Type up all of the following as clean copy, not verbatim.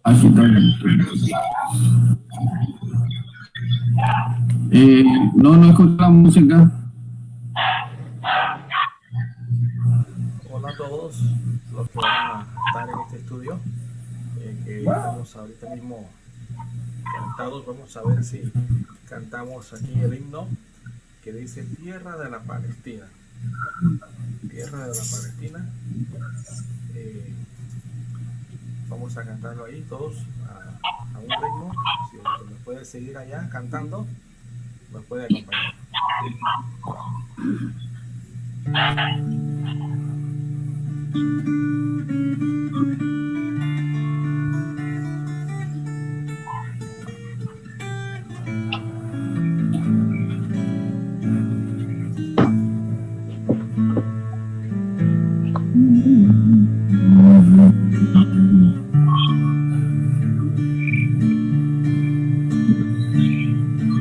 Aquí también. No escucho la música. Hola a todos los que van a estar en este estudio, que estamos ahorita mismo conectados. Vamos a ver si cantamos aquí el himno que dice Tierra de la Palestina. Tierra de la Palestina. Eh, Vamos a cantarlo ahí todos a un ritmo. Si nos puede seguir allá cantando, nos puede acompañar.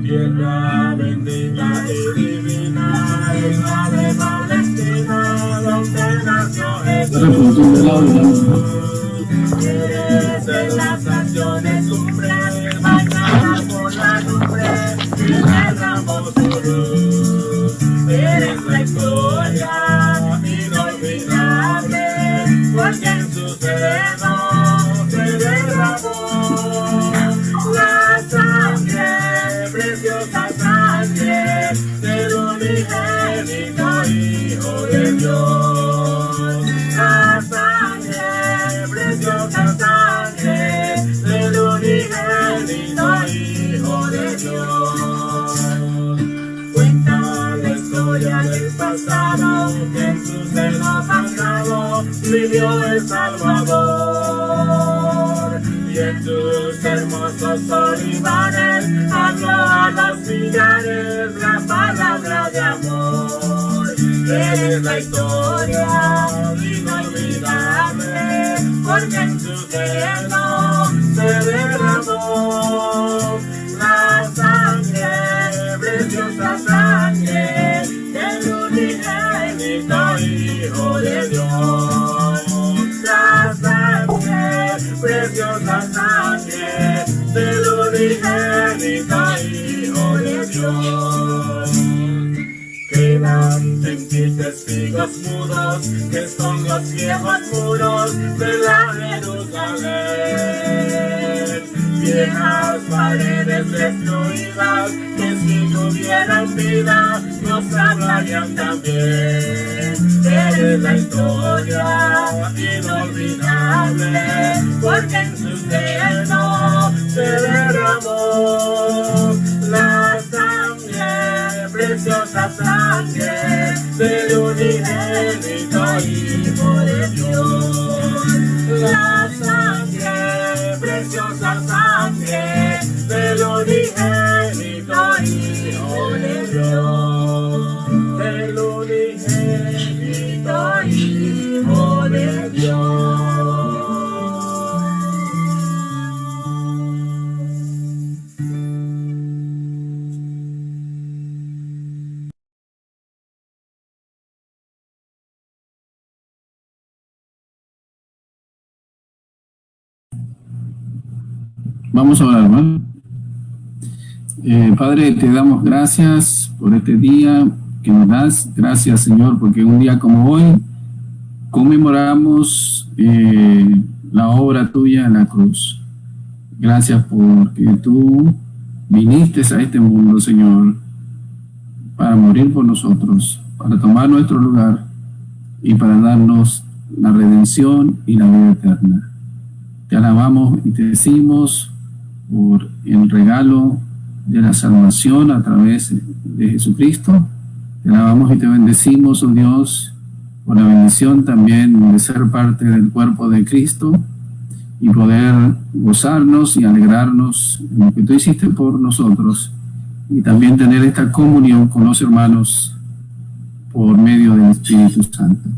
Tierra bendita y divina, hija de Palestina, donde nació Jesús. Eres de las naciones cumbre, bañada por la nube, y derramó su luz. Eres la historia inolvidable, porque en su seno se derramó la sangre, preciosa sangre del unigénito Hijo de Dios. La sangre, preciosa sangre del unigénito Hijo de Dios. Cuenta la historia del pasado, que en su seno sagrado vivió el Salvador. Y en sus hermosos olivares habló a los millares la palabra de amor. Eres la historia inolvidable, porque en su seno se derramó la sangre, preciosa sangre del unigénito Hijo de Dios. La sangre, preciosa sangre del unigénito Hijo de Dios. Quedan en ti testigos mudos, que son los viejos muros de la Jerusalén. Viejas paredes destruidas, que si tuvieran vida nos hablarían también. Eres la historia inolvidable, porque en su seno se derramó la sangre, preciosa sangre del unigénito Hijo de Dios. La sangre, preciosa sangre del unigénito Hijo de Dios. Del unigénito Hijo de Dios. Vamos a orar, hermano. Padre, te damos gracias por este día que nos das. Gracias, Señor, porque un día como hoy conmemoramos la obra tuya en la cruz. Gracias porque tú viniste a este mundo, Señor, para morir por nosotros, para tomar nuestro lugar y para darnos la redención y la vida eterna. Te alabamos y te decimos por el regalo de la salvación a través de Jesucristo. Te alabamos y te bendecimos, oh Dios, por la bendición también de ser parte del cuerpo de Cristo y poder gozarnos y alegrarnos en lo que tú hiciste por nosotros, y también tener esta comunión con los hermanos por medio del Espíritu Santo.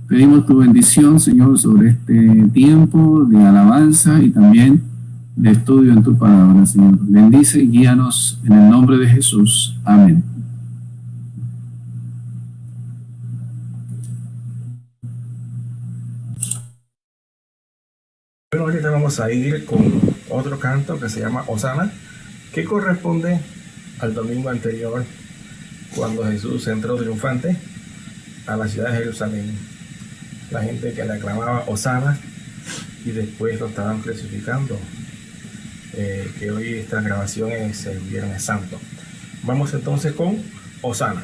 Pedimos tu bendición, Señor, sobre este tiempo de alabanza y también de estudio en tu palabra, Señor. Bendice y guíanos en el nombre de Jesús. Amén. Bueno, ahorita vamos a ir con otro canto que se llama Hosana, que corresponde al domingo anterior, cuando Jesús entró triunfante a la ciudad de Jerusalén. La gente que le aclamaba Hosana y después lo estaban crucificando, que hoy estas grabaciones el Viernes Santo. Vamos entonces con Hosana.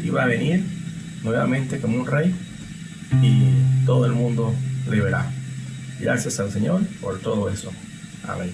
Iba a venir nuevamente como un rey y todo el mundo le verá. Gracias al Señor por todo eso. Amén.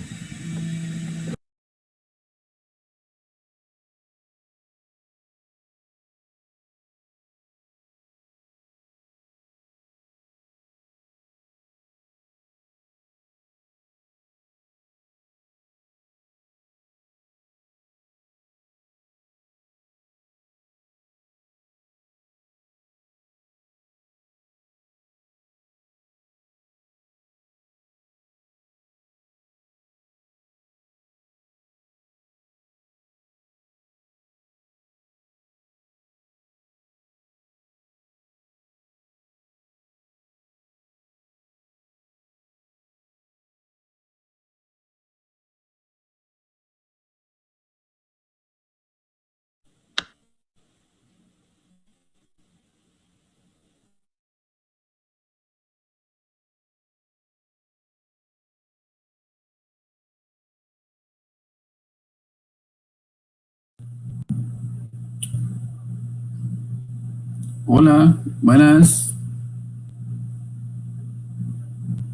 Hola, buenas.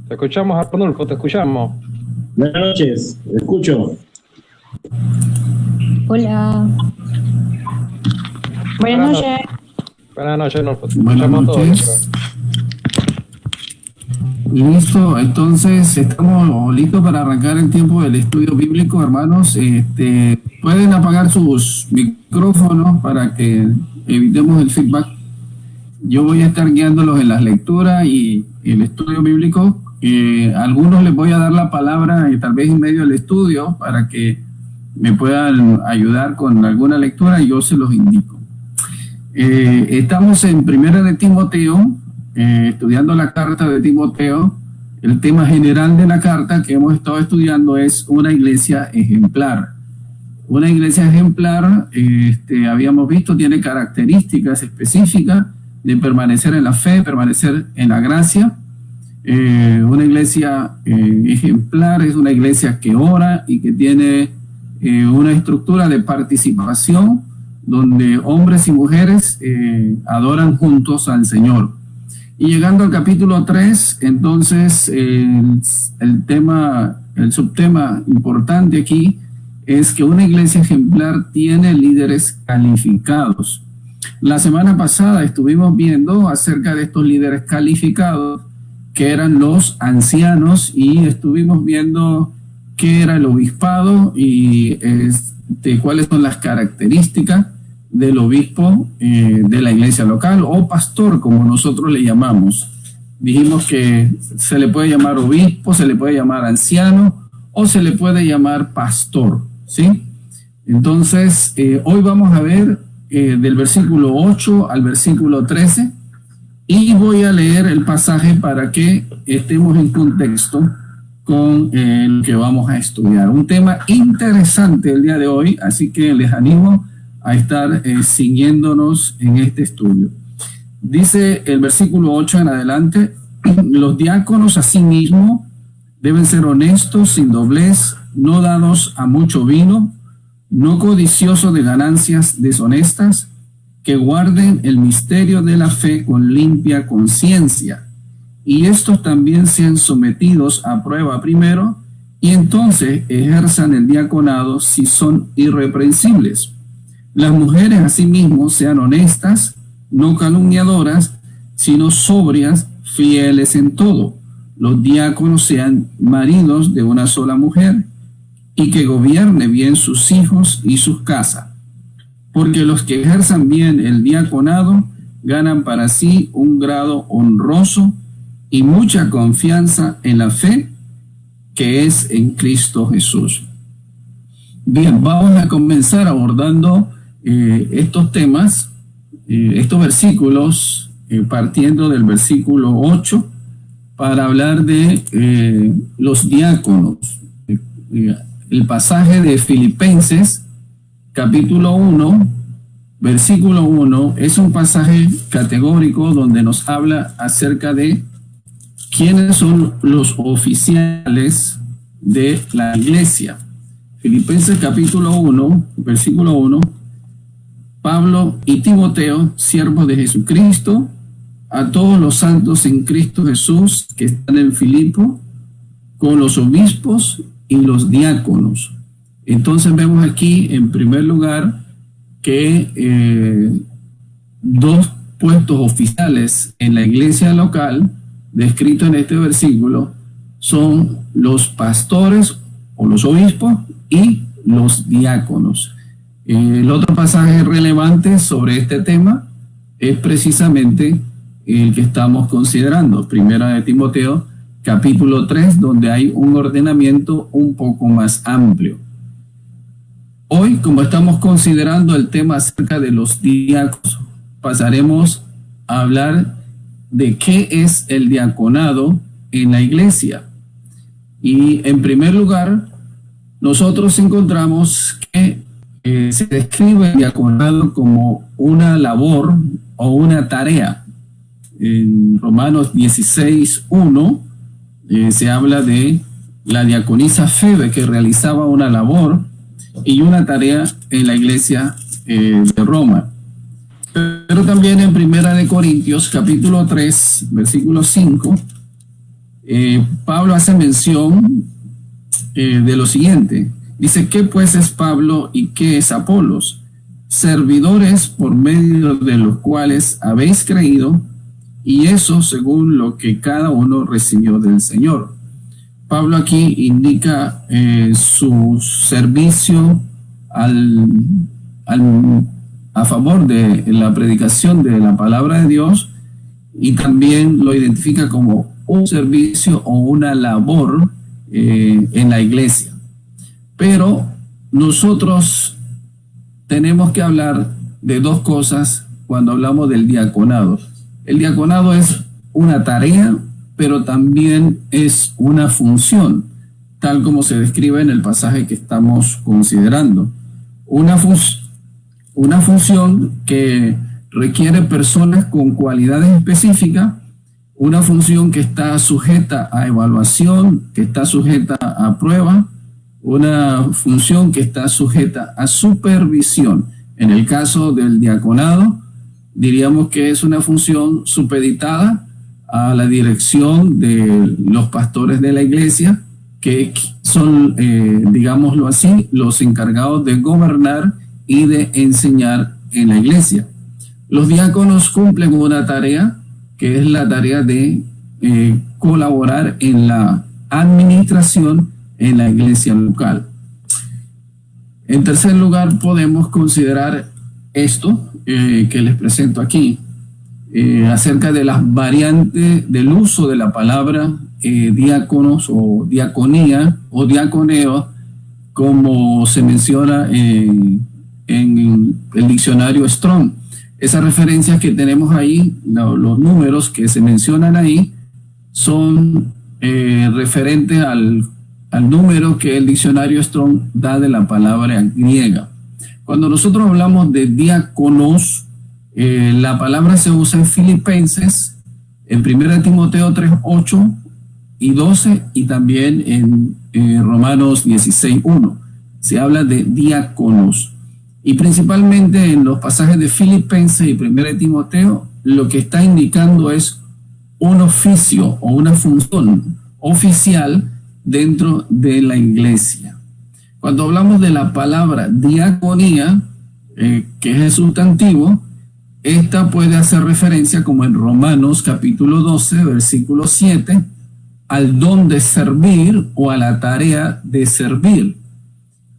Te escuchamos, Arnulfo, te escuchamos. Buenas noches, escucho. Hola. Buenas noches. Buenas noches, Arnulfo. Te Buenas escuchamos noches. Listo, entonces estamos listos para arrancar el tiempo del estudio bíblico, hermanos. Pueden apagar sus micrófonos para que evitemos el feedback. Yo voy a estar guiándolos en las lecturas y el estudio bíblico. Algunos les voy a dar la palabra tal vez en medio del estudio para que me puedan ayudar con alguna lectura y yo se los indico. Estamos en Primera de Timoteo, estudiando la carta de Timoteo. El tema general de la carta que hemos estado estudiando es una iglesia ejemplar. Una iglesia ejemplar, habíamos visto, tiene características específicas de permanecer en la fe, permanecer en la gracia. Una iglesia ejemplar es una iglesia que ora y que tiene una estructura de participación donde hombres y mujeres adoran juntos al Señor. Y llegando al capítulo 3, entonces el subtema importante aquí es que una iglesia ejemplar tiene líderes calificados. La semana pasada estuvimos viendo acerca de estos líderes calificados, que eran los ancianos, y estuvimos viendo qué era el obispado y cuáles son las características del obispo de la iglesia local, o pastor, como nosotros le llamamos. Dijimos que se le puede llamar obispo, se le puede llamar anciano o se le puede llamar pastor, ¿sí? Entonces, hoy vamos a ver del versículo 8 al versículo 13, y voy a leer el pasaje para que estemos en contexto con lo que vamos a estudiar. Un tema interesante el día de hoy, así que les animo a estar siguiéndonos en este estudio. Dice el versículo 8 en adelante: los diáconos asimismo deben ser honestos, sin doblez, no dados a mucho vino, no codiciosos de ganancias deshonestas, que guarden el misterio de la fe con limpia conciencia. Y estos también sean sometidos a prueba primero, y entonces ejerzan el diaconado si son irreprensibles. Las mujeres asimismo sean honestas, no calumniadoras, sino sobrias, fieles en todo. Los diáconos sean maridos de una sola mujer, y que gobierne bien sus hijos y sus casas. Porque los que ejerzan bien el diaconado ganan para sí un grado honroso y mucha confianza en la fe que es en Cristo Jesús. Bien, vamos a comenzar abordando estos temas, estos versículos, partiendo del versículo 8, para hablar de los diáconos. El pasaje de Filipenses, capítulo 1, versículo 1, es un pasaje categórico donde nos habla acerca de quiénes son los oficiales de la iglesia. Filipenses capítulo 1, versículo 1, Pablo y Timoteo, siervos de Jesucristo, a todos los santos en Cristo Jesús que están en Filipo, con los obispos y los diáconos. Entonces vemos aquí, en primer lugar, que dos puestos oficiales en la iglesia local, descritos en este versículo, son los pastores o los obispos y los diáconos. El otro pasaje relevante sobre este tema es precisamente el que estamos considerando, Primera de Timoteo, capítulo 3, donde hay un ordenamiento un poco más amplio. Hoy, como estamos considerando el tema acerca de los diáconos, pasaremos a hablar de qué es el diaconado en la iglesia. Y en primer lugar, nosotros encontramos que se describe el diaconado como una labor o una tarea. En Romanos 16:1 se habla de la diaconisa Febe, que realizaba una labor y una tarea en la iglesia de Roma. Pero también en Primera de Corintios, capítulo 3, versículo 5, Pablo hace mención de lo siguiente. Dice: ¿qué pues es Pablo y qué es Apolos? Servidores por medio de los cuales habéis creído, y eso según lo que cada uno recibió del Señor. Pablo aquí indica su servicio a favor de la predicación de la palabra de Dios, y también lo identifica como un servicio o una labor en la iglesia. Pero nosotros tenemos que hablar de dos cosas cuando hablamos del diaconado. El diaconado es una tarea, pero también es una función, tal como se describe en el pasaje que estamos considerando. Una función que requiere personas con cualidades específicas, una función que está sujeta a evaluación, que está sujeta a prueba, una función que está sujeta a supervisión. En el caso del diaconado, diríamos que es una función supeditada a la dirección de los pastores de la iglesia, que son, digámoslo así, los encargados de gobernar y de enseñar en la iglesia. Los diáconos cumplen una tarea que es la tarea de colaborar en la administración en la iglesia local. En tercer lugar, podemos considerar esto que les presento aquí, acerca de las variantes del uso de la palabra diáconos o diaconía o diaconeo, como se menciona en el diccionario Strong. Esas referencias que tenemos ahí, los números que se mencionan ahí, son referentes al número que el diccionario Strong da de la palabra griega. Cuando nosotros hablamos de diáconos, la palabra se usa en Filipenses, en 1 Timoteo 3, 8 y 12, y también en Romanos 16, 1. Se habla de diáconos. Y principalmente en los pasajes de Filipenses y 1 Timoteo, lo que está indicando es un oficio o una función oficial dentro de la iglesia. Cuando hablamos de la palabra diaconía, que es el sustantivo, esta puede hacer referencia, como en Romanos capítulo 12, versículo 7, al don de servir o a la tarea de servir.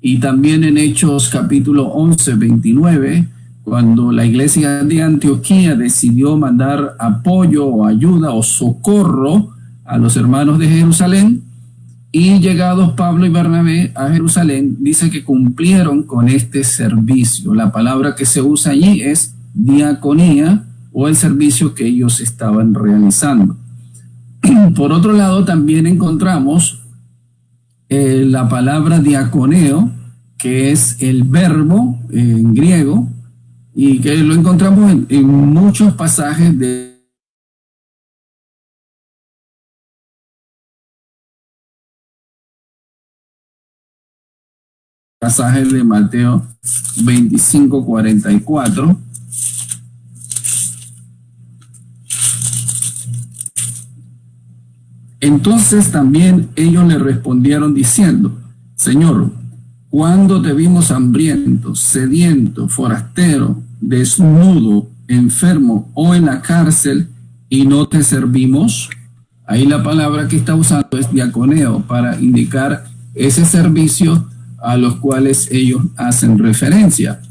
Y también en Hechos capítulo 11, 29, cuando la iglesia de Antioquía decidió mandar apoyo o ayuda o socorro a los hermanos de Jerusalén, y llegados Pablo y Bernabé a Jerusalén, dice que cumplieron con este servicio. La palabra que se usa allí es diaconía, o el servicio que ellos estaban realizando. Por otro lado, también encontramos la palabra diaconeo, que es el verbo en griego, y que lo encontramos en muchos pasajes de Mateo 25, 44. Entonces también ellos le respondieron diciendo: Señor, ¿cuándo te vimos hambriento, sediento, forastero, desnudo, enfermo o en la cárcel y no te servimos? Ahí la palabra que está usando es diaconeo, para indicar ese servicio a los cuales ellos hacen referencia.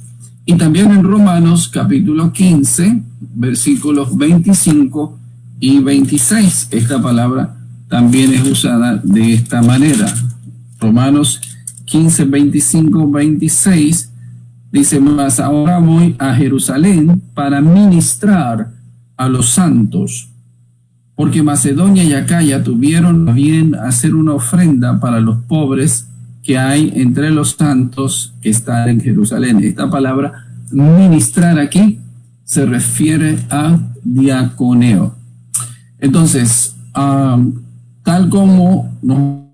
Y también en Romanos capítulo 15, versículos 25 y 26, esta palabra también es usada de esta manera. Romanos 15, 25, 26 dice: mas ahora voy a Jerusalén para ministrar a los santos, porque Macedonia y Acaya tuvieron a bien hacer una ofrenda para los pobres que hay entre los santos que están en Jerusalén. Esta palabra ministrar aquí se refiere a diaconeo. Entonces, tal como nos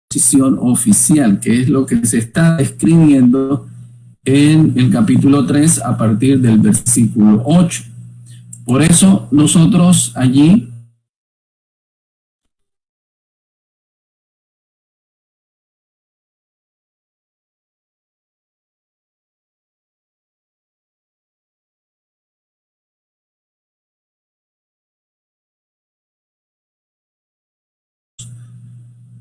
posición oficial, que es lo que se está escribiendo en el capítulo 3 a partir del versículo 8. Por eso nosotros allí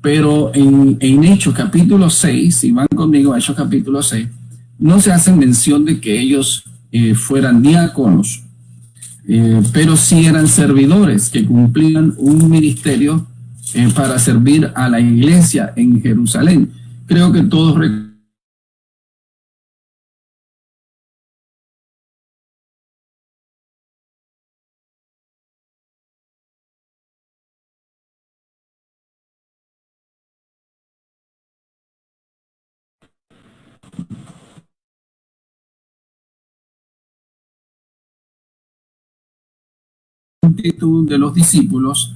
pero en Hechos capítulo 6, si van conmigo a Hechos capítulo 6, no se hace mención de que ellos fueran diáconos, pero sí eran servidores que cumplían un ministerio para servir a la iglesia en Jerusalén. Creo que todos multitud de los discípulos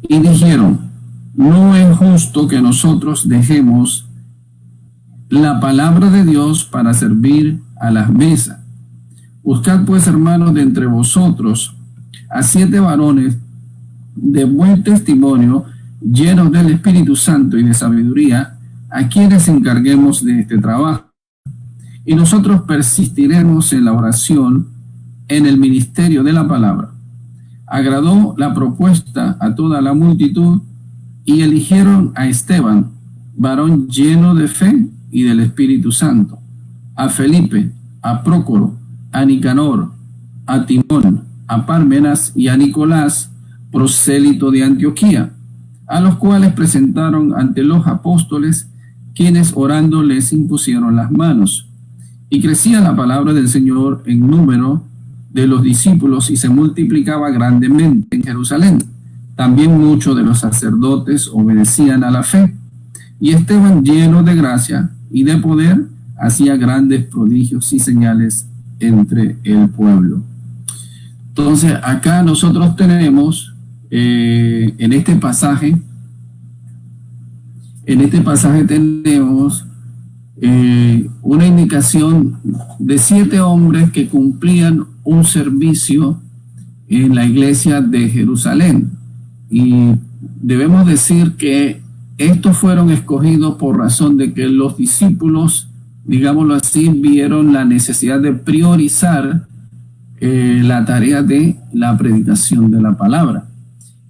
y dijeron: no es justo que nosotros dejemos la palabra de Dios para servir a las mesas. Buscad pues, hermanos, de entre vosotros a 7 varones de buen testimonio, llenos del Espíritu Santo y de sabiduría, a quienes encarguemos de este trabajo. Y nosotros persistiremos en la oración, en el ministerio de la palabra. Agradó la propuesta a toda la multitud y eligieron a Esteban, varón lleno de fe y del Espíritu Santo, a Felipe, a Prócoro, a Nicanor, a Timón, a Pármenas y a Nicolás, prosélito de Antioquía, a los cuales presentaron ante los apóstoles, quienes orando les impusieron las manos. Y crecía la palabra del Señor en número de los discípulos y se multiplicaba grandemente en Jerusalén. También muchos de los sacerdotes obedecían a la fe. Y Esteban, lleno de gracia y de poder, hacía grandes prodigios y señales entre el pueblo. Entonces, acá nosotros tenemos en este pasaje tenemos una indicación de 7 hombres que cumplían un servicio en la iglesia de Jerusalén. Y debemos decir que estos fueron escogidos por razón de que los discípulos, digámoslo así, vieron la necesidad de priorizar la tarea de la predicación de la palabra.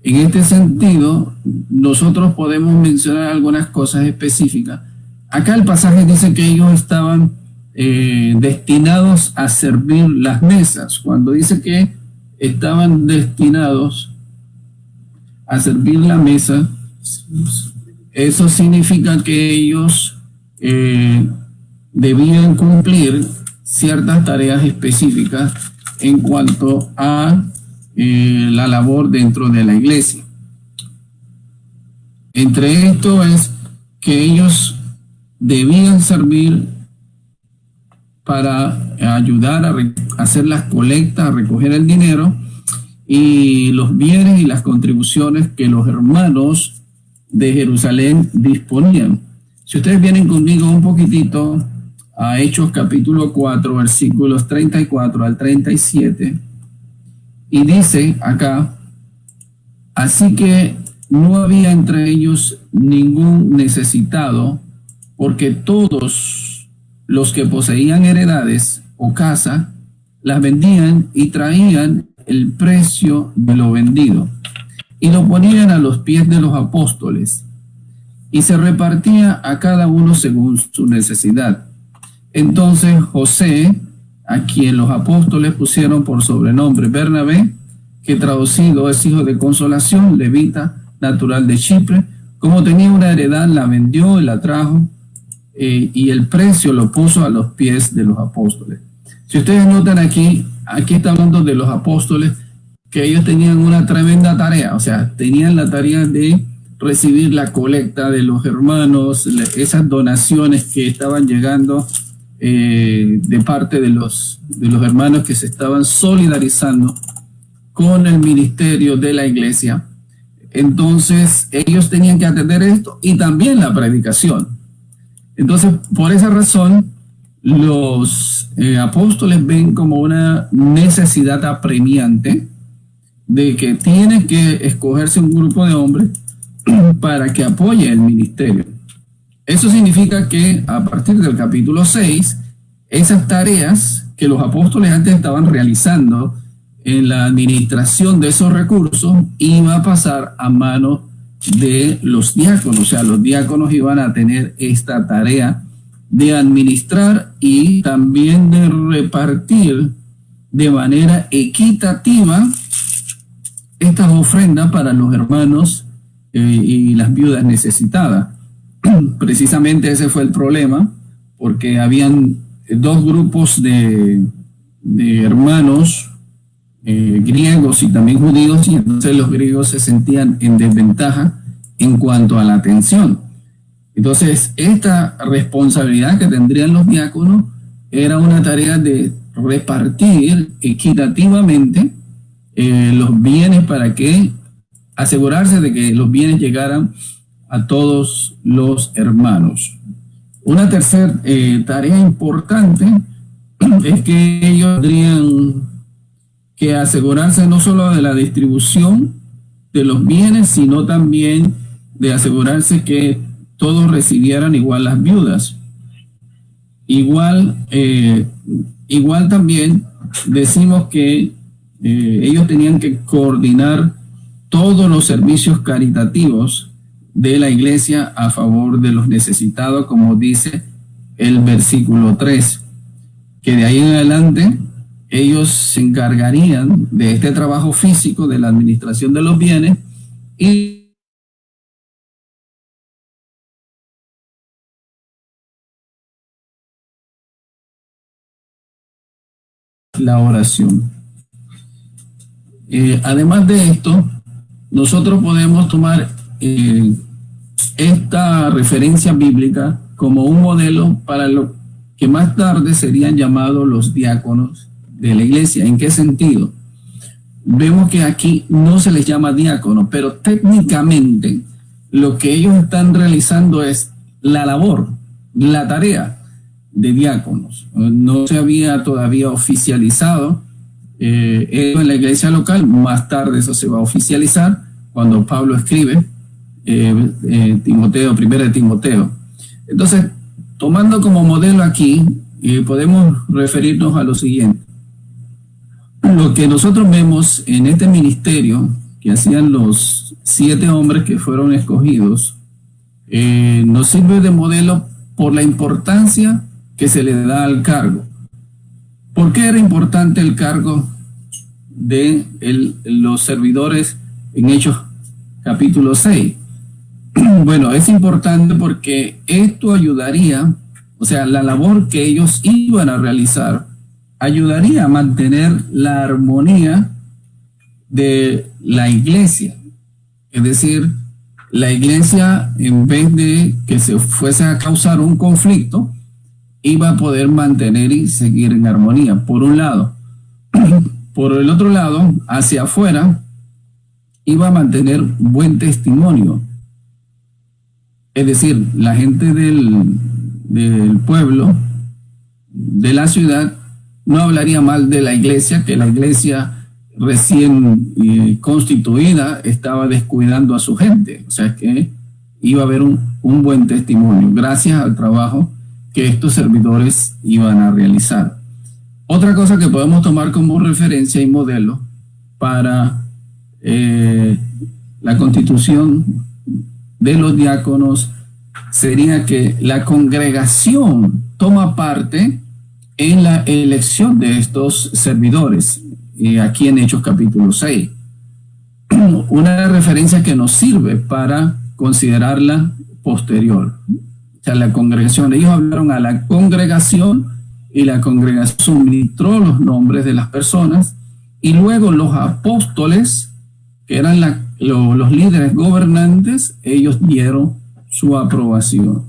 En este sentido, nosotros podemos mencionar algunas cosas específicas. Acá el pasaje dice que ellos estaban destinados a servir las mesas. Cuando dice que estaban destinados a servir la mesa, eso significa que ellos debían cumplir ciertas tareas específicas en cuanto a la labor dentro de la iglesia. Entre esto es que ellos debían servir para ayudar a hacer las colectas, a recoger el dinero y los bienes y las contribuciones que los hermanos de Jerusalén disponían. Si ustedes vienen conmigo un poquitito a Hechos capítulo 4, versículos 34 al 37, y dice acá: así que no había entre ellos ningún necesitado, porque todos los que poseían heredades o casa las vendían y traían el precio de lo vendido y lo ponían a los pies de los apóstoles, y se repartía a cada uno según su necesidad. Entonces José, a quien los apóstoles pusieron por sobrenombre Bernabé, que traducido es hijo de consolación, levita, natural de Chipre, como tenía una heredad, la vendió y la trajo, y el precio lo puso a los pies de los apóstoles. Si ustedes notan aquí está hablando de los apóstoles, que ellos tenían una tremenda tarea, o sea, tenían la tarea de recibir la colecta de los hermanos, esas donaciones que estaban llegando de parte de los hermanos que se estaban solidarizando con el ministerio de la iglesia. Entonces ellos tenían que atender esto y también la predicación. Entonces, por esa razón, los apóstoles ven como una necesidad apremiante de que tiene que escogerse un grupo de hombres para que apoye el ministerio. Eso significa que a partir del capítulo 6, esas tareas que los apóstoles antes estaban realizando en la administración de esos recursos iba a pasar a manos de los diáconos. O sea, los diáconos iban a tener esta tarea de administrar y también de repartir de manera equitativa estas ofrendas para los hermanos y las viudas necesitadas. Precisamente ese fue el problema, porque habían 2 grupos de hermanos griegos y también judíos, y entonces los griegos se sentían en desventaja en cuanto a la atención. Entonces, esta responsabilidad que tendrían los diáconos era una tarea de repartir equitativamente los bienes para que asegurarse de que los bienes llegaran a todos los hermanos. Una tercera tarea importante es que ellos tendrían que asegurarse no solo de la distribución de los bienes, sino también de asegurarse que todos recibieran igual las viudas. Igual también decimos que ellos tenían que coordinar todos los servicios caritativos de la iglesia a favor de los necesitados, como dice el versículo 3, que de ahí en adelante ellos se encargarían de este trabajo físico de la administración de los bienes y la oración. Además de esto, nosotros podemos tomar esta referencia bíblica como un modelo para lo que más tarde serían llamados los diáconos de la iglesia. ¿En qué sentido? Vemos que aquí no se les llama diáconos, pero técnicamente lo que ellos están realizando es la labor, la tarea de diáconos. No se había todavía oficializado en la iglesia local. Más tarde eso se va a oficializar cuando Pablo escribe Timoteo, 1 Timoteo. Entonces, tomando como modelo aquí, podemos referirnos a lo siguiente. Lo que nosotros vemos en este ministerio que hacían los 7 hombres que fueron escogidos, nos sirve de modelo por la importancia que se le da al cargo. ¿Por qué era importante el cargo de los servidores en Hechos capítulo 6? Bueno, es importante porque esto ayudaría, o sea, la labor que ellos iban a realizar ayudaría a mantener la armonía de la iglesia. Es decir, la iglesia, en vez de que se fuese a causar un conflicto, iba a poder mantener y seguir en armonía, por un lado. Por el otro lado, hacia afuera, iba a mantener buen testimonio. Es decir, la gente del pueblo, de la ciudad, no hablaría mal de la iglesia, que la iglesia recién constituida estaba descuidando a su gente. O sea que iba a haber un buen testimonio gracias al trabajo que estos servidores iban a realizar. Otra cosa que podemos tomar como referencia y modelo para la constitución de los diáconos sería que la congregación toma parte en la elección de estos servidores, aquí en Hechos capítulo 6. Una referencia que nos sirve para considerarla posterior. O sea, la congregación, ellos hablaron a la congregación y la congregación suministró los nombres de las personas y luego los apóstoles, que eran los líderes gobernantes, ellos dieron su aprobación,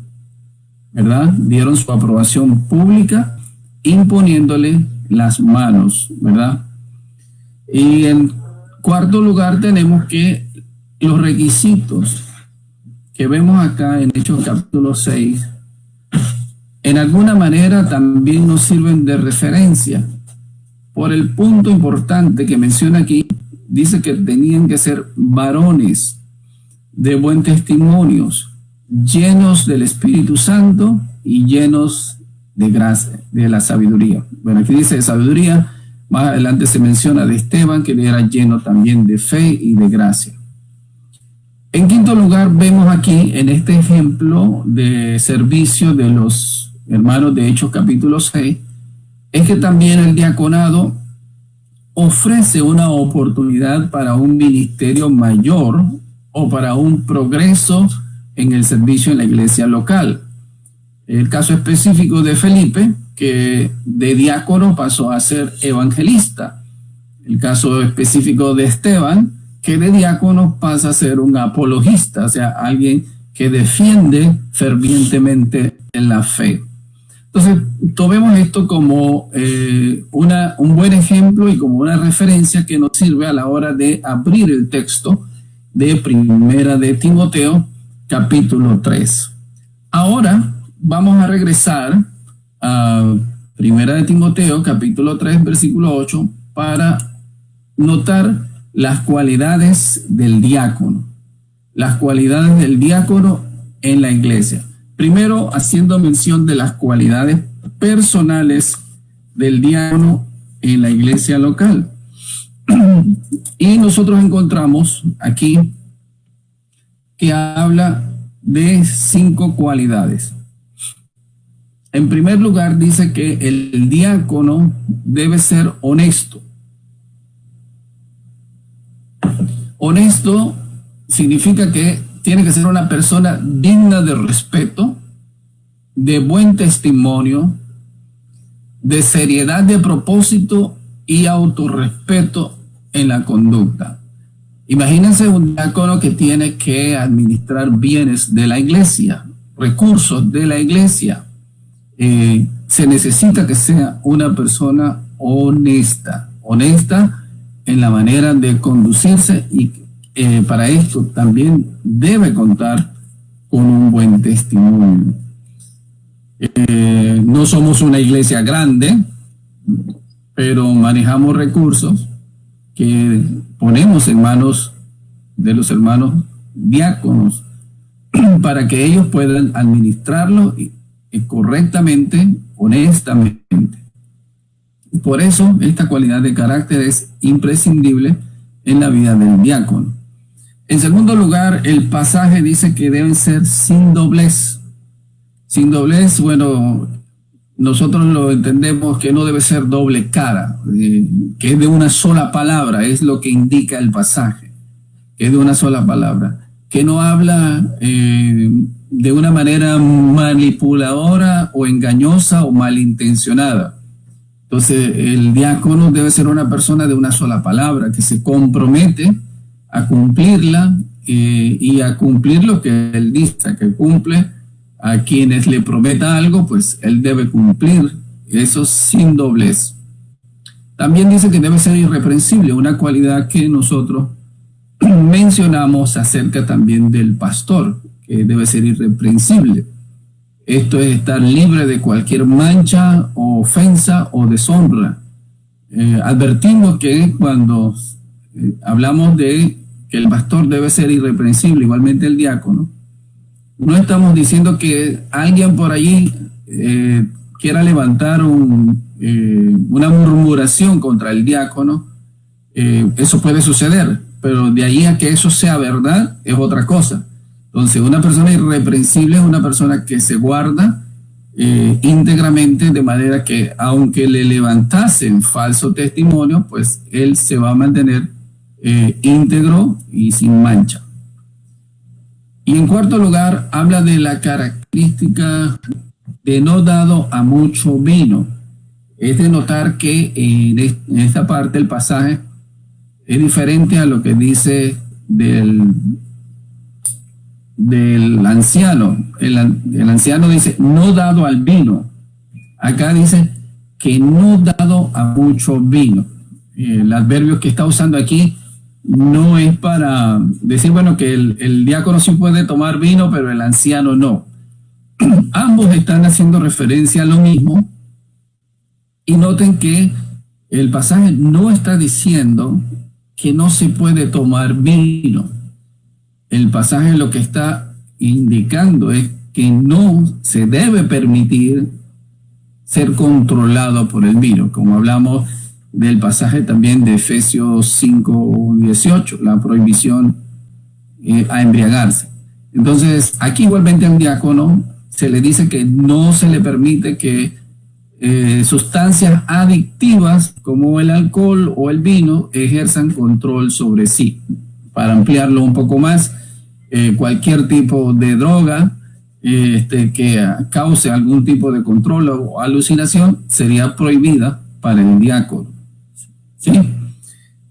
¿verdad? Dieron su aprobación pública imponiéndole las manos, ¿verdad? Y en cuarto lugar tenemos que los requisitos que vemos acá en Hechos capítulo 6, en alguna manera también nos sirven de referencia por el punto importante que menciona aquí. Dice que tenían que ser varones de buen testimonio, llenos del Espíritu Santo y llenos de gracia, de la sabiduría. Bueno, aquí dice de sabiduría, más adelante se menciona de Esteban, que era lleno también de fe y de gracia. En quinto lugar, vemos aquí en este ejemplo de servicio de los hermanos de Hechos capítulo 6, es que también el diaconado ofrece una oportunidad para un ministerio mayor o para un progreso en el servicio en la iglesia local. El caso específico de Felipe, que de diácono pasó a ser evangelista. El caso específico de Esteban, que de diácono pasa a ser un apologista, o sea, alguien que defiende fervientemente en la fe. Entonces, tomemos esto como un buen ejemplo y como una referencia que nos sirve a la hora de abrir el texto de Primera de Timoteo, capítulo 3. Ahora vamos a regresar a Primera de Timoteo, capítulo 3, versículo 8, para notar las cualidades del diácono. Las cualidades del diácono en la iglesia. Primero, haciendo mención de las cualidades personales del diácono en la iglesia local. Y nosotros encontramos aquí que habla de 5 cualidades. En primer lugar, dice que el diácono debe ser honesto. Honesto significa que tiene que ser una persona digna de respeto, de buen testimonio, de seriedad de propósito y autorrespeto en la conducta. Imagínense un diácono que tiene que administrar bienes de la iglesia, recursos de la iglesia. Se necesita que sea una persona honesta en la manera de conducirse y para esto también debe contar con un buen testimonio. No somos una iglesia grande, pero manejamos recursos que ponemos en manos de los hermanos diáconos para que ellos puedan administrarlo correctamente, honestamente. Por eso esta cualidad de carácter es imprescindible en la vida del diácono. En segundo lugar, el pasaje dice que deben ser sin doblez. Sin doblez, bueno, nosotros lo entendemos que no debe ser doble cara, que es de una sola palabra, es lo que indica el pasaje, que es de una sola palabra, que no habla de una manera manipuladora o engañosa o malintencionada. Entonces, el diácono debe ser una persona de una sola palabra, que se compromete a cumplirla y a cumplir lo que él dice, que cumple. A quienes le prometa algo, pues él debe cumplir, eso sin doblez. También dice que debe ser irreprensible, una cualidad que nosotros mencionamos acerca también del pastor, que debe ser irreprensible. Esto es estar libre de cualquier mancha o ofensa o deshonra. Advertimos que cuando hablamos de que el pastor debe ser irreprensible, igualmente el diácono, no estamos diciendo que alguien por allí quiera levantar una murmuración contra el diácono. Eso puede suceder, pero de ahí a que eso sea verdad es otra cosa. Entonces, una persona irreprensible es una persona que se guarda íntegramente, de manera que aunque le levantasen falso testimonio, pues él se va a mantener íntegro y sin mancha. Y en cuarto lugar, habla de la característica de no dado a mucho vino. Es de notar que en esta parte del pasaje es diferente a lo que dice del anciano. El anciano dice no dado al vino. Acá dice que no dado a mucho vino. El adverbio que está usando aquí no es para decir, bueno, que el diácono sí puede tomar vino, pero el anciano no. Ambos están haciendo referencia a lo mismo. Y noten que el pasaje no está diciendo que no se puede tomar vino. El pasaje lo que está indicando es que no se debe permitir ser controlado por el vino, como hablamos del pasaje también de Efesios 5:18, la prohibición a embriagarse. Entonces, aquí igualmente al diácono se le dice que no se le permite que sustancias adictivas como el alcohol o el vino ejerzan control sobre sí. Para ampliarlo un poco más, cualquier tipo de droga que cause algún tipo de control o alucinación sería prohibida para el diácono. ¿Sí?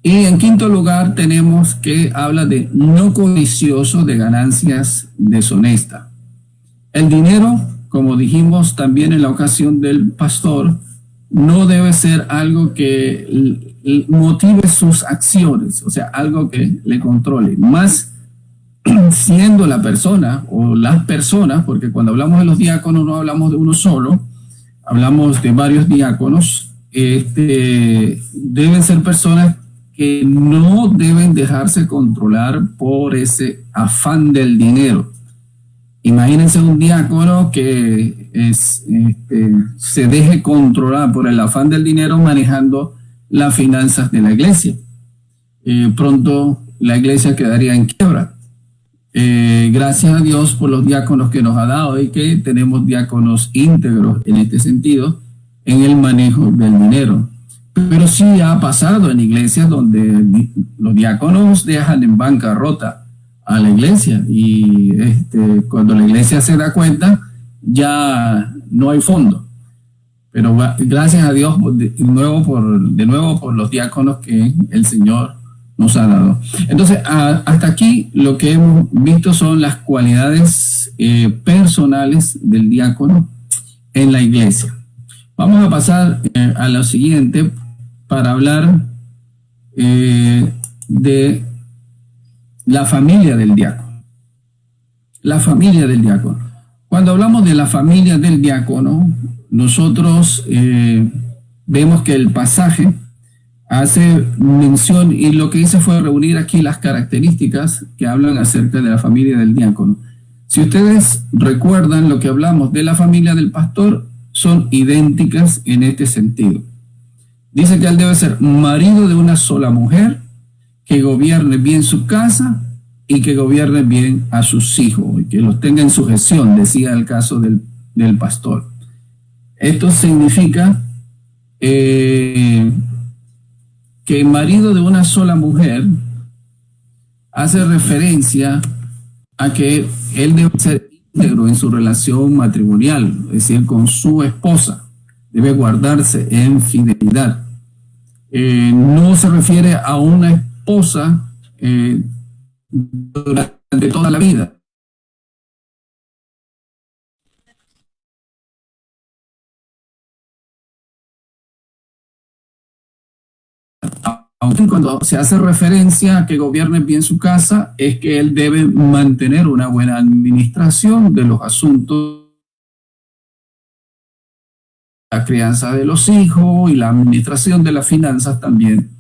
Y en quinto lugar tenemos que habla de no codicioso de ganancias deshonestas. El dinero, como dijimos también en la ocasión del pastor, no debe ser algo que motive sus acciones, o sea, algo que le controle, más siendo la persona o las personas, porque cuando hablamos de los diáconos no hablamos de uno solo, hablamos de varios diáconos, deben ser personas que no deben dejarse controlar por ese afán del dinero. Imagínense un diácono que se deje controlar por el afán del dinero manejando las finanzas de la iglesia. Pronto la iglesia quedaría en quiebra. Gracias a Dios por los diáconos que nos ha dado y que tenemos diáconos íntegros en este sentido, en el manejo del dinero. Pero sí ha pasado en iglesias donde los diáconos dejan en bancarrota a la iglesia y cuando la iglesia se da cuenta ya no hay fondo. Pero gracias a Dios de nuevo por los diáconos que el Señor nos ha dado. Entonces, hasta aquí lo que hemos visto son las cualidades personales del diácono en la iglesia. Vamos a pasar a lo siguiente para hablar de la familia del diácono. La familia del diácono. Cuando hablamos de la familia del diácono, nosotros vemos que el pasaje hace mención, y lo que hice fue reunir aquí las características que hablan acerca de la familia del diácono. Si ustedes recuerdan lo que hablamos de la familia del pastor, son idénticas en este sentido. Dice que él debe ser marido de una sola mujer, que gobierne bien su casa y que gobierne bien a sus hijos y que los tenga en sujeción, decía el caso del pastor. Esto significa que el marido de una sola mujer hace referencia a que él debe ser íntegro en su relación matrimonial, es decir, con su esposa, debe guardarse en fidelidad. No se refiere a una esposa durante toda la vida. Aunque cuando se hace referencia a que gobierne bien su casa, es que él debe mantener una buena administración de los asuntos, la crianza de los hijos y la administración de las finanzas también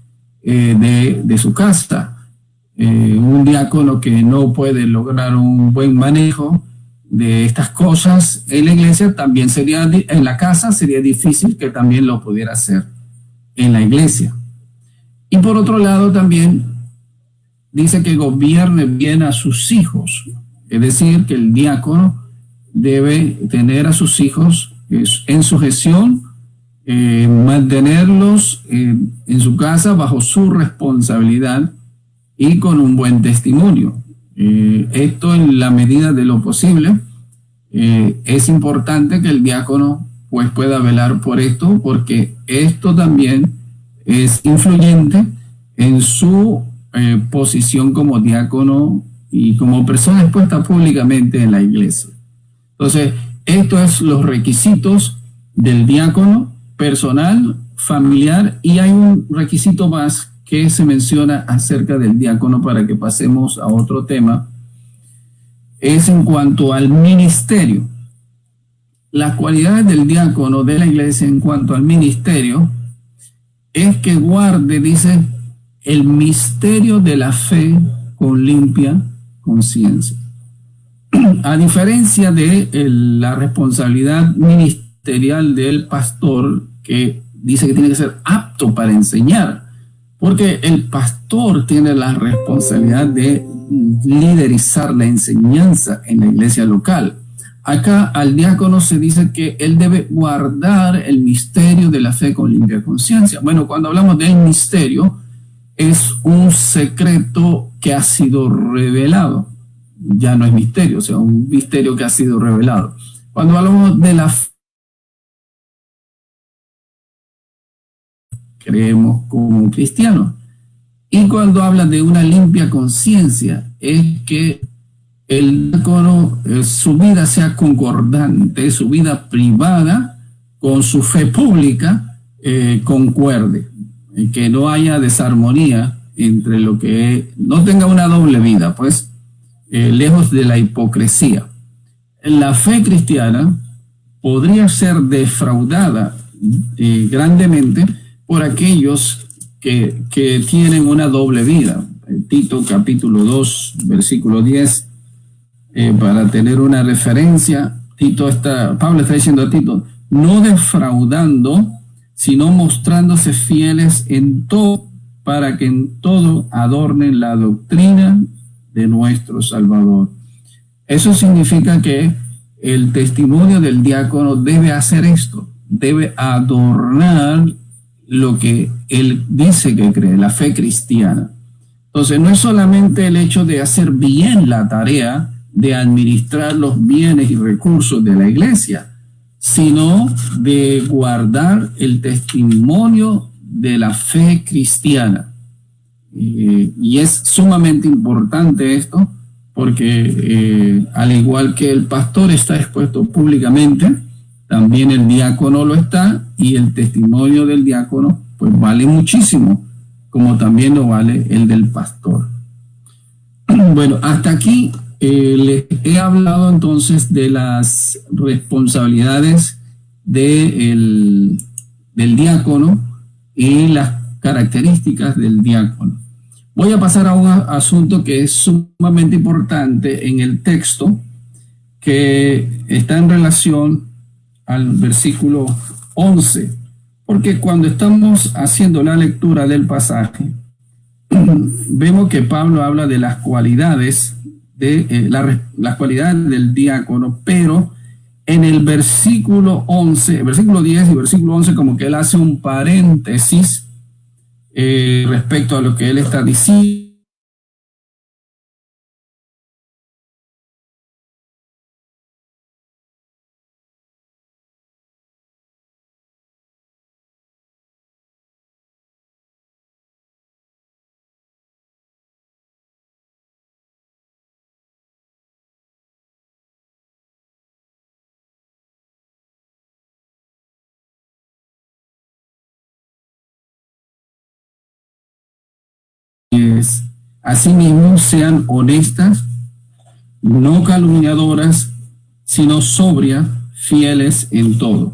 de su casa. Un diácono que no puede lograr un buen manejo de estas cosas en la iglesia, también sería, en la casa sería difícil que también lo pudiera hacer en la iglesia. Y por otro lado también dice que gobierne bien a sus hijos, es decir, que el diácono debe tener a sus hijos en sujeción, mantenerlos en su casa bajo su responsabilidad y con un buen testimonio. Esto en la medida de lo posible. Es importante que el diácono pues pueda velar por esto, porque esto también es influyente en su posición como diácono y como persona expuesta públicamente en la iglesia. Entonces, estos son los requisitos del diácono: personal, familiar, y hay un requisito más que se menciona acerca del diácono para que pasemos a otro tema. Es en cuanto al ministerio. Las cualidades del diácono de la iglesia en cuanto al ministerio es que guarde, dice, el misterio de la fe con limpia conciencia. A diferencia de la responsabilidad ministerial del pastor, que dice que tiene que ser apto para enseñar, porque el pastor tiene la responsabilidad de liderizar la enseñanza en la iglesia local. Acá al diácono se dice que él debe guardar el misterio de la fe con limpia conciencia. Bueno, cuando hablamos del misterio, es un secreto que ha sido revelado. Ya no es misterio, o sea, un misterio que ha sido revelado. Cuando hablamos de la fe, creemos como cristianos. Y cuando habla de una limpia conciencia, es que el diácono, su vida sea concordante, su vida privada con su fe pública concuerde, que no haya desarmonía entre lo que no tenga una doble vida, pues lejos de la hipocresía. La fe cristiana podría ser defraudada grandemente por aquellos que tienen una doble vida. Tito capítulo 2, versículo 10, para tener una referencia, Pablo está diciendo a Tito, no defraudando, sino mostrándose fieles en todo, para que en todo adornen la doctrina de nuestro Salvador. Eso significa que el testimonio del diácono debe hacer esto, debe adornar lo que él dice que cree, la fe cristiana. Entonces, no es solamente el hecho de hacer bien la tarea de administrar los bienes y recursos de la iglesia, sino de guardar el testimonio de la fe cristiana. Y es sumamente importante esto, porque al igual que el pastor está expuesto públicamente, también el diácono lo está, y el testimonio del diácono pues vale muchísimo, como también lo vale el del pastor. Bueno, hasta aquí les he hablado entonces de las responsabilidades del diácono y las características del diácono. Voy a pasar a un asunto que es sumamente importante en el texto, que está en relación al versículo 11, porque cuando estamos haciendo la lectura del pasaje, vemos que Pablo habla de las cualidades las cualidades del diácono, pero en el versículo 11, versículo 10 y versículo 11, como que él hace un paréntesis respecto a lo que él está diciendo. Asimismo, sean honestas, no calumniadoras, sino sobrias, fieles en todo.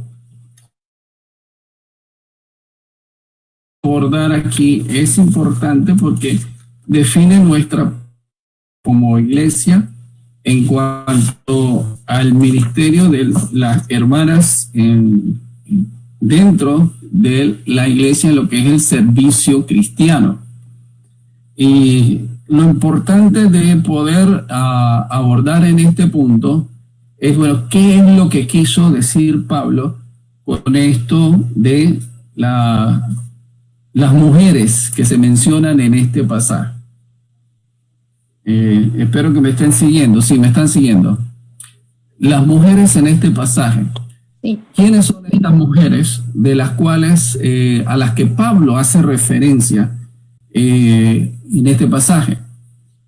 Abordar aquí es importante porque define nuestra como iglesia en cuanto al ministerio de las hermanas dentro de la iglesia, en lo que es el servicio cristiano. Y lo importante de poder abordar en este punto es, bueno, ¿qué es lo que quiso decir Pablo con esto de las mujeres que se mencionan en este pasaje? Espero que me estén siguiendo. Sí, me están siguiendo. Las mujeres en este pasaje. Sí. ¿Quiénes son estas mujeres de las cuales, a las que Pablo hace referencia en este pasaje?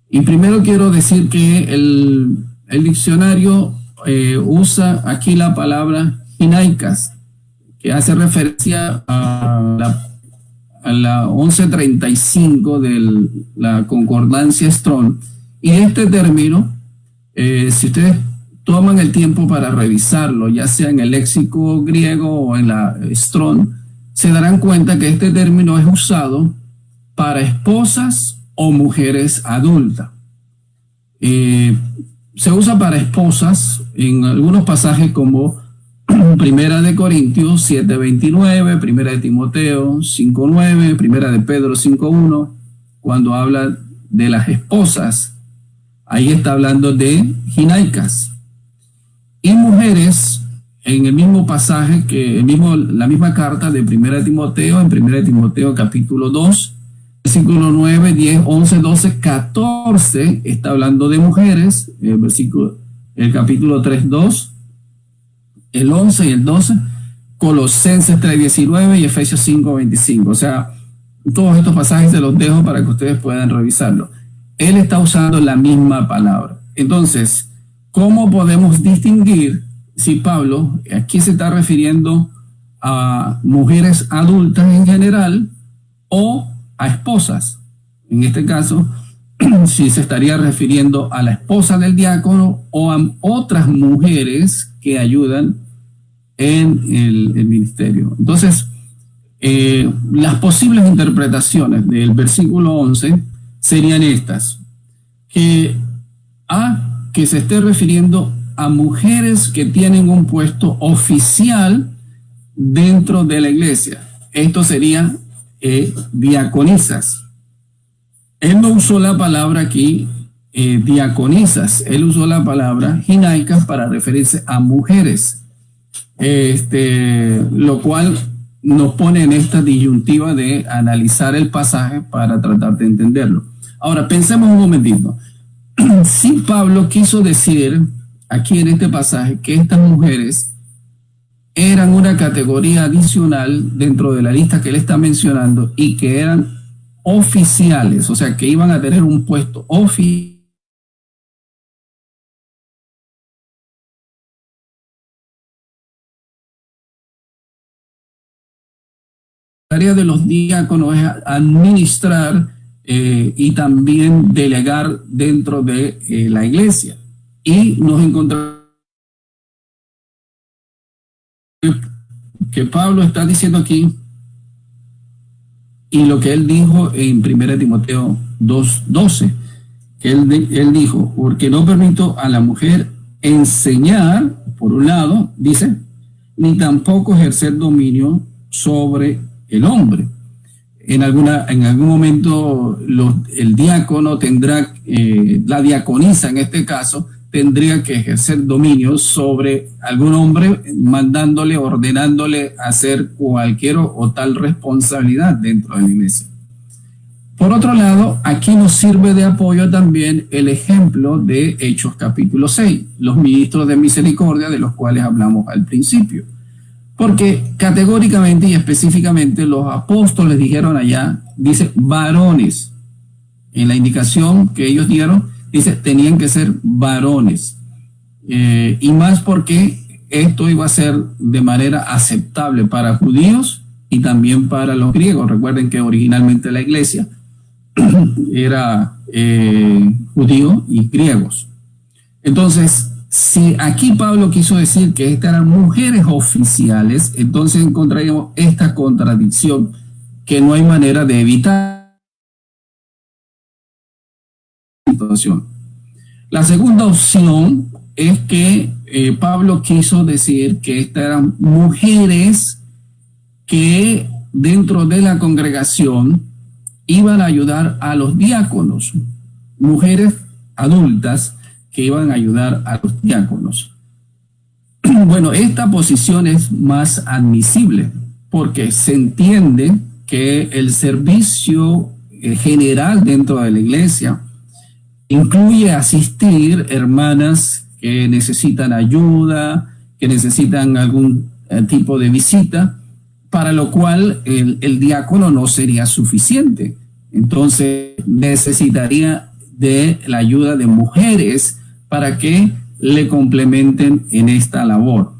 Y primero quiero decir que el diccionario usa aquí la palabra ginaicas, que hace referencia a la 1135 de la concordancia Strong. Y este término, si ustedes toman el tiempo para revisarlo, ya sea en el léxico griego o en la Strong, se darán cuenta que este término es usado para esposas o mujeres adultas. Se usa para esposas en algunos pasajes como Primera de Corintios 7:29, Primera de Timoteo 5:9, Primera de Pedro 5:1, cuando habla de las esposas, ahí está hablando de ginaicas. Y mujeres en el mismo pasaje, la misma carta de Primera de Timoteo, en Primera de Timoteo capítulo 2, versículo 9, 10, 11, 12, 14, está hablando de mujeres, el capítulo 3, 2, el 11 y el 12, Colosenses 3, 19 y Efesios 5, 25. O sea, todos estos pasajes se los dejo para que ustedes puedan revisarlo. Él está usando la misma palabra. Entonces, ¿cómo podemos distinguir si Pablo aquí se está refiriendo a mujeres adultas en general o a esposas? En este caso, si se estaría refiriendo a la esposa del diácono o a otras mujeres que ayudan en el ministerio. Entonces, las posibles interpretaciones del versículo 11 serían estas: que se esté refiriendo a mujeres que tienen un puesto oficial dentro de la iglesia. Esto sería diaconisas. Él no usó la palabra aquí diaconisas, él usó la palabra ginaicas para referirse a mujeres, lo cual nos pone en esta disyuntiva de analizar el pasaje para tratar de entenderlo. Ahora, pensemos un momentito. Si Pablo quiso decir aquí en este pasaje que estas mujeres eran una categoría adicional dentro de la lista que él está mencionando y que eran oficiales, o sea, que iban a tener un puesto oficial de los diáconos es administrar y también delegar dentro de la iglesia. Y nos encontramos que Pablo está diciendo aquí, y lo que él dijo en 1 Timoteo 2:12, que él dijo: porque no permito a la mujer enseñar, por un lado, dice, ni tampoco ejercer dominio sobre el hombre. En algún momento el diácono tendrá, la diaconisa en este caso, tendría que ejercer dominio sobre algún hombre, mandándole, ordenándole hacer cualquier o tal responsabilidad dentro de la iglesia. Por otro lado, aquí nos sirve de apoyo también el ejemplo de Hechos capítulo 6, los ministros de misericordia de los cuales hablamos al principio. Porque categóricamente y específicamente los apóstoles dijeron allá, dice varones. En la indicación que ellos dieron, dice tenían que ser varones. Y más porque esto iba a ser de manera aceptable para judíos y también para los griegos. Recuerden que originalmente la iglesia era judío y griegos. Entonces, si aquí Pablo quiso decir que estas eran mujeres oficiales, entonces encontraríamos esta contradicción que no hay manera de evitar. La segunda opción es que Pablo quiso decir que estas eran mujeres que dentro de la congregación iban a ayudar a los diáconos, mujeres adultas que iban a ayudar a los diáconos. Bueno, esta posición es más admisible porque se entiende que el servicio general dentro de la iglesia incluye asistir hermanas que necesitan ayuda, que necesitan algún tipo de visita, para lo cual el diácono no sería suficiente. Entonces necesitaría de la ayuda de mujeres para que le complementen en esta labor.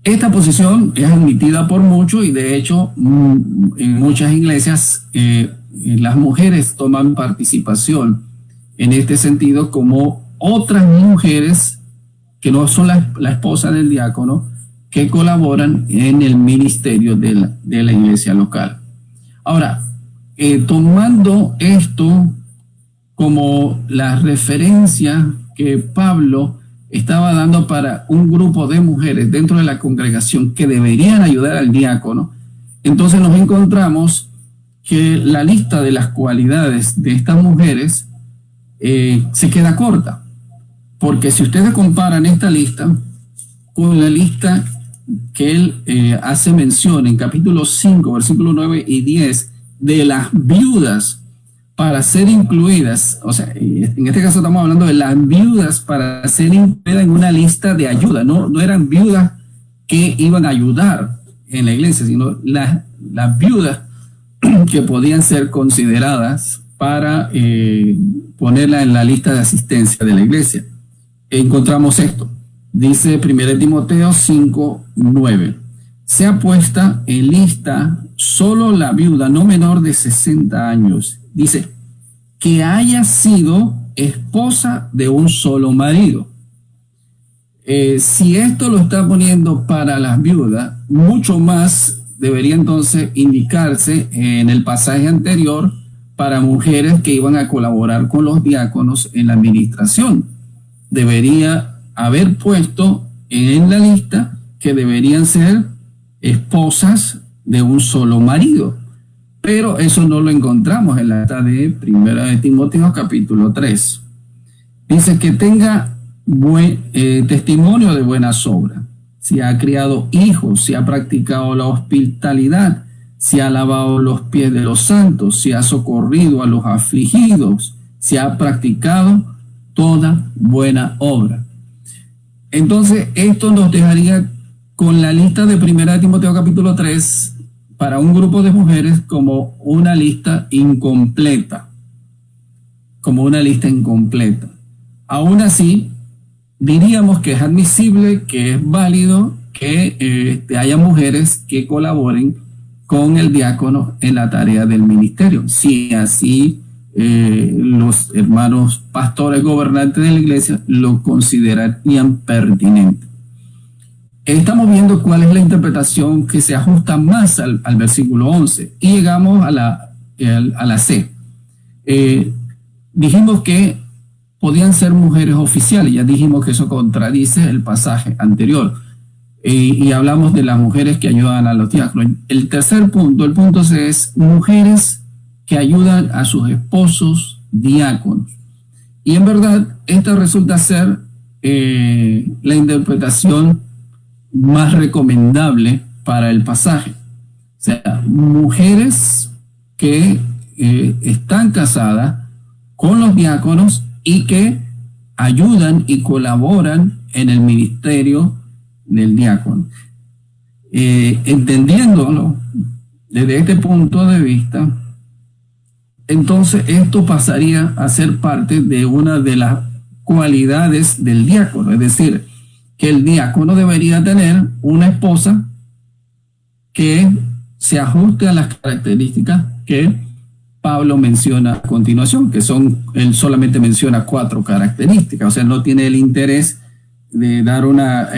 Esta posición es admitida por muchos y de hecho en muchas iglesias las mujeres toman participación en este sentido como otras mujeres que no son la esposa del diácono que colaboran en el ministerio de la iglesia local. Ahora, tomando esto como la referencia que Pablo estaba dando para un grupo de mujeres dentro de la congregación que deberían ayudar al diácono, entonces nos encontramos que la lista de las cualidades de estas mujeres se queda corta, porque si ustedes comparan esta lista con la lista que él hace mención en capítulo 5, versículos 9 y 10 de las viudas para ser incluidas, o sea, en este caso estamos hablando de las viudas para ser incluidas en una lista de ayuda, no eran viudas que iban a ayudar en la iglesia, sino las viudas que podían ser consideradas para ponerla en la lista de asistencia de la iglesia. Encontramos esto. Dice 1 Timoteo 5:9. Sea puesta en lista solo la viuda no menor de 60 años. Dice, que haya sido esposa de un solo marido. Si esto lo está poniendo para las viudas, mucho más debería entonces indicarse en el pasaje anterior para mujeres que iban a colaborar con los diáconos en la administración. Debería haber puesto en la lista que deberían ser esposas de un solo marido, pero eso no lo encontramos en la lista de 1 Timoteo capítulo 3. Dice que tenga buen testimonio de buenas obras, si ha criado hijos, si ha practicado la hospitalidad, si ha lavado los pies de los santos, si ha socorrido a los afligidos, si ha practicado toda buena obra. Entonces, esto nos dejaría con la lista de 1 Timoteo capítulo 3 para un grupo de mujeres como una lista incompleta. Aún así, diríamos que es admisible, que es válido que haya mujeres que colaboren con el diácono en la tarea del ministerio. Si así los hermanos pastores gobernantes de la iglesia lo considerarían pertinente. Estamos viendo cuál es la interpretación que se ajusta más al versículo 11 y llegamos a la C. Dijimos que podían ser mujeres oficiales, ya dijimos que eso contradice el pasaje anterior, y hablamos de las mujeres que ayudan a los diáconos. El tercer punto, el punto C, es mujeres que ayudan a sus esposos diáconos. Y en verdad, esta resulta ser la interpretación más recomendable para el pasaje. O sea, mujeres que están casadas con los diáconos y que ayudan y colaboran en el ministerio del diácono. Entendiéndolo desde este punto de vista, entonces esto pasaría a ser parte de una de las cualidades del diácono, es decir, que el diácono debería tener una esposa que se ajuste a las características que Pablo menciona a continuación, que él solamente menciona 4 características, o sea, no tiene el interés de dar una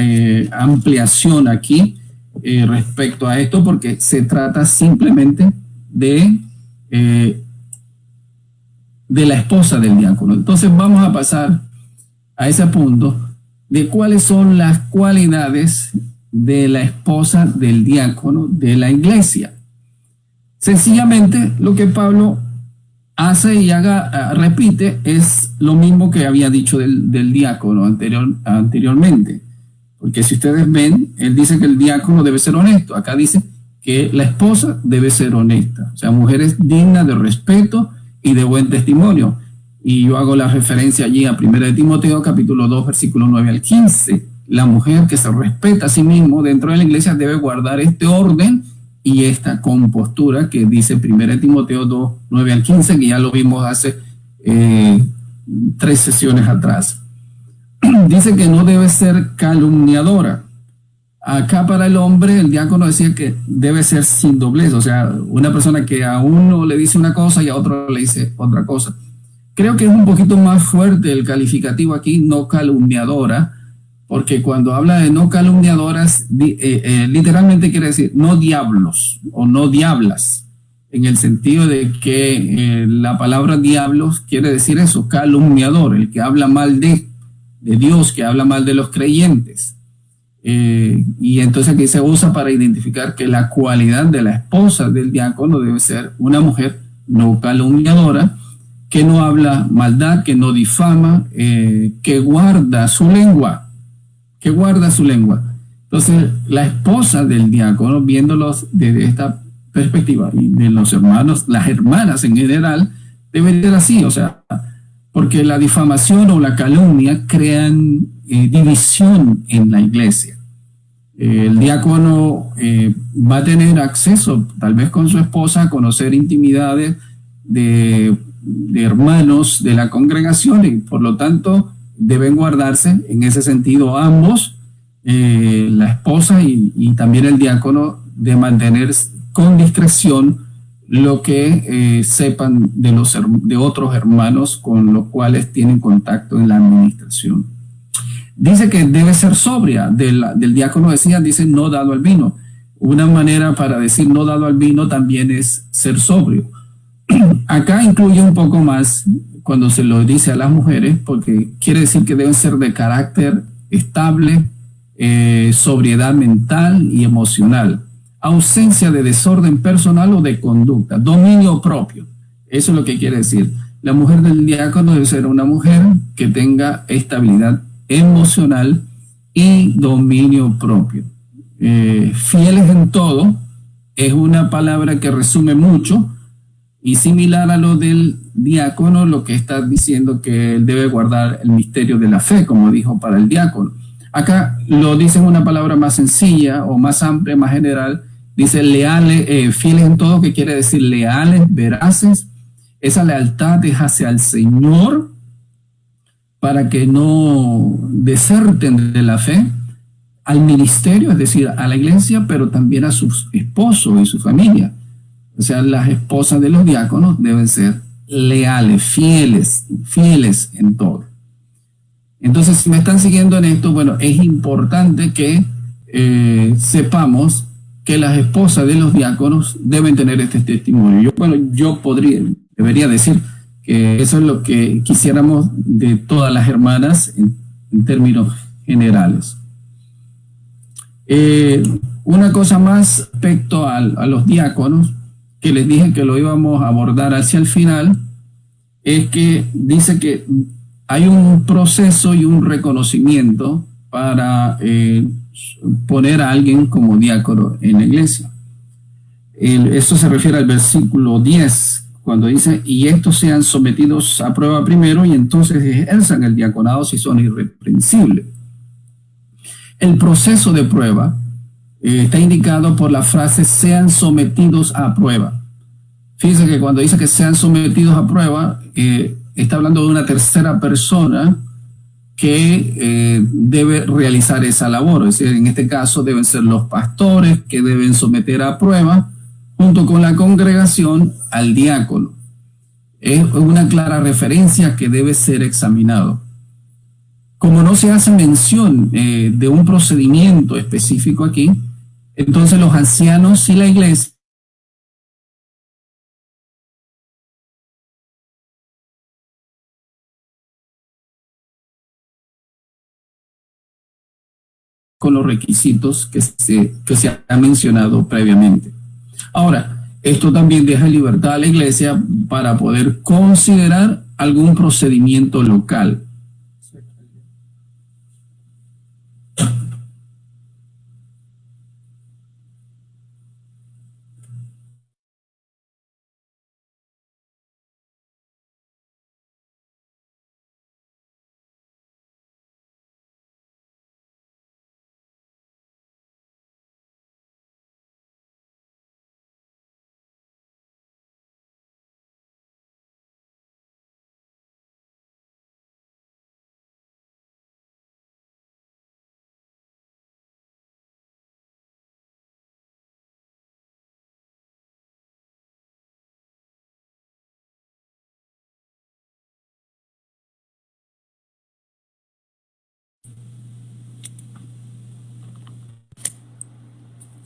ampliación aquí respecto a esto, porque se trata simplemente de la esposa del diácono. Entonces vamos a pasar a ese punto de cuáles son las cualidades de la esposa del diácono de la iglesia. Sencillamente lo que Pablo hace y repite es lo mismo que había dicho del diácono anteriormente. Porque si ustedes ven, él dice que el diácono debe ser honesto. Acá dice que la esposa debe ser honesta. O sea, mujeres dignas de respeto y de buen testimonio. Y yo hago la referencia allí a 1 Timoteo capítulo 2, versículo 9 al 15. La mujer que se respeta a sí mismo dentro de la iglesia debe guardar este orden y esta compostura que dice 1 Timoteo 2, 9 al 15, que ya lo vimos hace 3 sesiones atrás. Dice que no debe ser calumniadora. Acá para el hombre, el diácono decía que debe ser sin doblez, o sea, una persona que a uno le dice una cosa y a otro le dice otra cosa. Creo que es un poquito más fuerte el calificativo aquí, no calumniadora, porque cuando habla de no calumniadoras, literalmente quiere decir no diablos o no diablas, en el sentido de que la palabra diablos quiere decir eso, calumniador, el que habla mal de Dios, que habla mal de los creyentes. Y entonces aquí se usa para identificar que la cualidad de la esposa del diácono debe ser una mujer no calumniadora, que no habla maldad, que no difama, que guarda su lengua. Entonces, la esposa del diácono, viéndolos desde esta perspectiva, y de los hermanos, las hermanas en general, deben ser así, o sea, porque la difamación o la calumnia crean división en la iglesia. El diácono va a tener acceso, tal vez con su esposa, a conocer intimidades de de hermanos de la congregación, y por lo tanto deben guardarse en ese sentido ambos, la esposa y también el diácono, de mantener con discreción lo que sepan de otros hermanos con los cuales tienen contacto en la administración. Dice que debe ser sobria, del diácono dice no dado al vino. Una manera para decir no dado al vino también es ser sobrio. Acá incluye un poco más cuando se lo dice a las mujeres, porque quiere decir que deben ser de carácter estable, sobriedad mental y emocional, ausencia de desorden personal o de conducta, dominio propio. Eso es lo que quiere decir. La mujer del diácono debe ser una mujer que tenga estabilidad emocional y dominio propio. Fieles en todo es una palabra que resume mucho, y similar a lo del diácono, lo que está diciendo que él debe guardar el misterio de la fe, como dijo para el diácono. Acá lo dice en una palabra más sencilla o más amplia, más general. Dice leales, fieles en todo, que quiere decir leales, veraces. Esa lealtad es hacia el Señor, para que no deserten de la fe, al ministerio, es decir, a la iglesia, pero también a sus esposos y su familia. O sea, las esposas de los diáconos deben ser leales, fieles en todo. Entonces, si me están siguiendo en esto, bueno, es importante que sepamos que las esposas de los diáconos deben tener este testimonio. Yo debería decir que eso es lo que quisiéramos de todas las hermanas en términos generales. Una cosa más respecto a los diáconos, que les dije que lo íbamos a abordar hacia el final, es que dice que hay un proceso y un reconocimiento para poner a alguien como diácono en la iglesia. Esto se refiere al versículo 10, cuando dice, y estos sean sometidos a prueba primero y entonces ejerzan el diaconado si son irreprensibles. El proceso de prueba está indicado por la frase sean sometidos a prueba. Fíjense que cuando dice que sean sometidos a prueba, está hablando de una tercera persona que debe realizar esa labor. Es decir, en este caso deben ser los pastores que deben someter a prueba junto con la congregación al diácono. Es una clara referencia que debe ser examinado. Como no se hace mención de un procedimiento específico aquí, entonces los ancianos y la iglesia con los requisitos que se han mencionado previamente. Ahora, esto también deja libertad a la iglesia para poder considerar algún procedimiento local.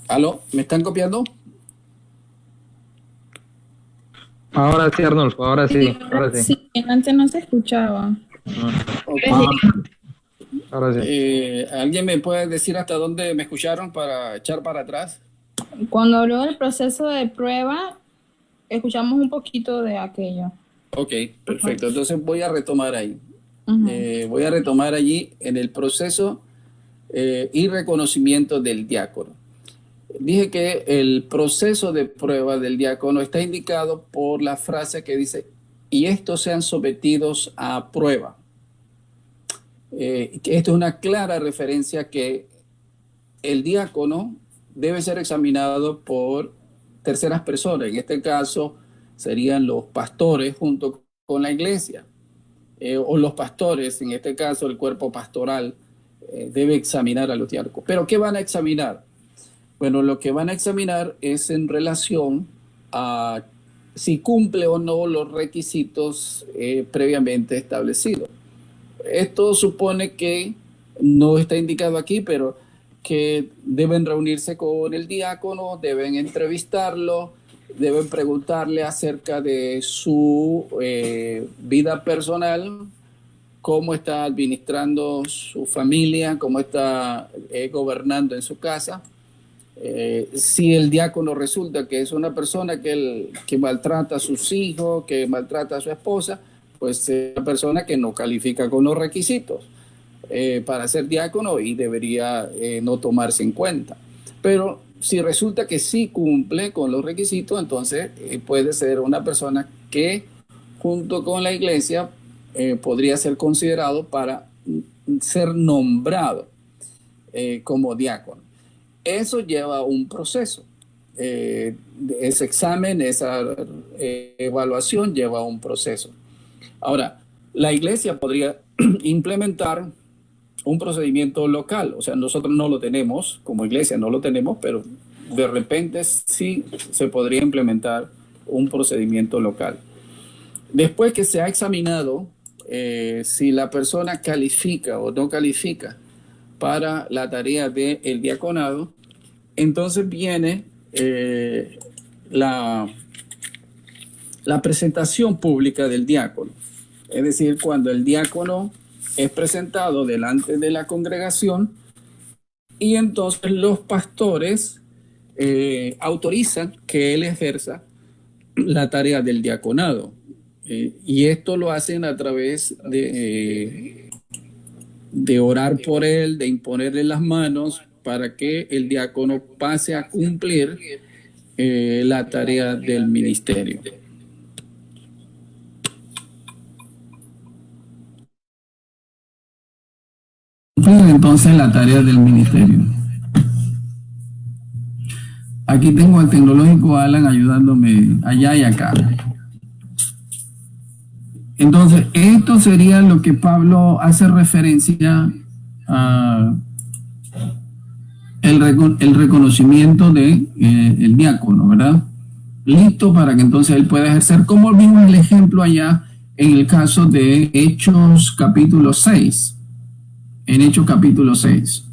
¿Aló? ¿Me están copiando? Ahora sí, Arnulfo, ahora sí. Sí, antes no se escuchaba. Okay. Ahora sí. ¿Alguien me puede decir hasta dónde me escucharon para echar para atrás? Cuando habló del proceso de prueba, escuchamos un poquito de aquello. Ok, perfecto. Entonces voy a retomar ahí. Voy a retomar allí en el proceso y reconocimiento del diácono. Dije que el proceso de prueba del diácono está indicado por la frase que dice, y estos sean sometidos a prueba. Esto es una clara referencia que el diácono debe ser examinado por terceras personas. En este caso serían los pastores junto con la iglesia, o los pastores, en este caso el cuerpo pastoral, debe examinar a los diáconos. ¿Pero qué van a examinar? Bueno, lo que van a examinar es en relación a si cumple o no los requisitos previamente establecidos. Esto supone que no está indicado aquí, pero que deben reunirse con el diácono, deben entrevistarlo, deben preguntarle acerca de su vida personal, cómo está administrando su familia, cómo está gobernando en su casa. Si el diácono resulta que es una persona que maltrata a sus hijos, que maltrata a su esposa, pues es una persona que no califica con los requisitos para ser diácono y debería no tomarse en cuenta. Pero si resulta que sí cumple con los requisitos, entonces puede ser una persona que junto con la iglesia podría ser considerado para ser nombrado como diácono. Eso lleva un proceso. Ese examen, esa evaluación lleva un proceso. Ahora, la iglesia podría implementar un procedimiento local. O sea, nosotros no lo tenemos, como iglesia no lo tenemos, pero de repente sí se podría implementar un procedimiento local. Después que se ha examinado si la persona califica o no califica para la tarea del diaconado, entonces viene la presentación pública del diácono. Es decir, cuando el diácono es presentado delante de la congregación y entonces los pastores autorizan que él ejerza la tarea del diaconado. Y esto lo hacen a través de orar por él, de imponerle las manos para que el diácono pase a cumplir la tarea del ministerio. Entonces la tarea del ministerio. Aquí tengo al tecnológico Alan ayudándome allá y acá. Entonces, esto sería lo que Pablo hace referencia a el reconocimiento de el diácono, ¿verdad? Listo para que entonces él pueda ejercer, como vimos el ejemplo allá en el caso de Hechos capítulo 6. En Hechos capítulo 6.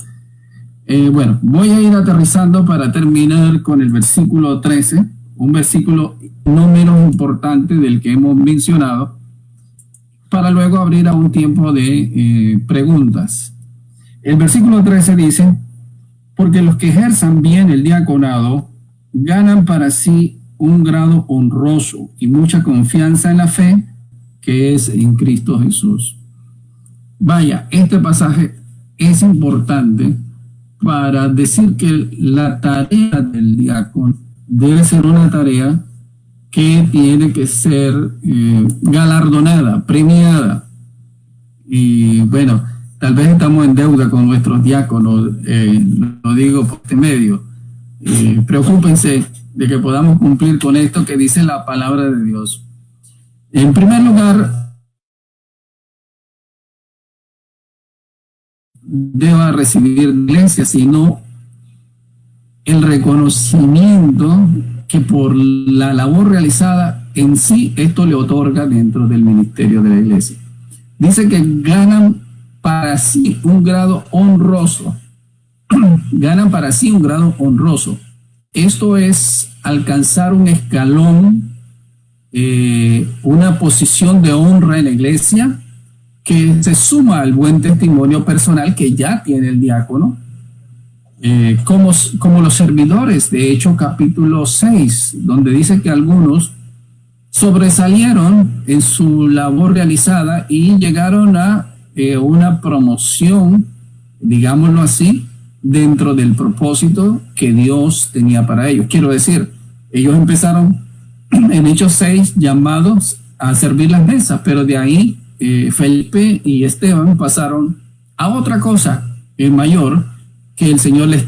Bueno, voy a ir aterrizando para terminar con el versículo 13, un versículo no menos importante del que hemos mencionado, para luego abrir a un tiempo de preguntas. El versículo 13 dice: porque los que ejerzan bien el diaconado ganan para sí un grado honroso y mucha confianza en la fe que es en Cristo Jesús. Vaya, este pasaje es importante para decir que la tarea del diácono debe ser una tarea que tiene que ser galardonada, premiada. Y bueno, tal vez estamos en deuda con nuestros diáconos, lo digo por este medio. Preocúpense de que podamos cumplir con esto que dice la palabra de Dios. En primer lugar, deba recibir iglesia, sino el reconocimiento que por la labor realizada en sí esto le otorga dentro del ministerio de la iglesia. Dice que ganan para sí un grado honroso. Ganan para sí un grado honroso. Esto es alcanzar un escalón, una posición de honra en la iglesia que se suma al buen testimonio personal que ya tiene el diácono, como los servidores de Hechos capítulo 6, donde dice que algunos sobresalieron en su labor realizada y llegaron a una promoción, digámoslo así, dentro del propósito que Dios tenía para ellos. Quiero decir, ellos empezaron en Hechos 6 llamados a servir las mesas, pero de ahí Felipe y Esteban pasaron a otra cosa mayor que el Señor les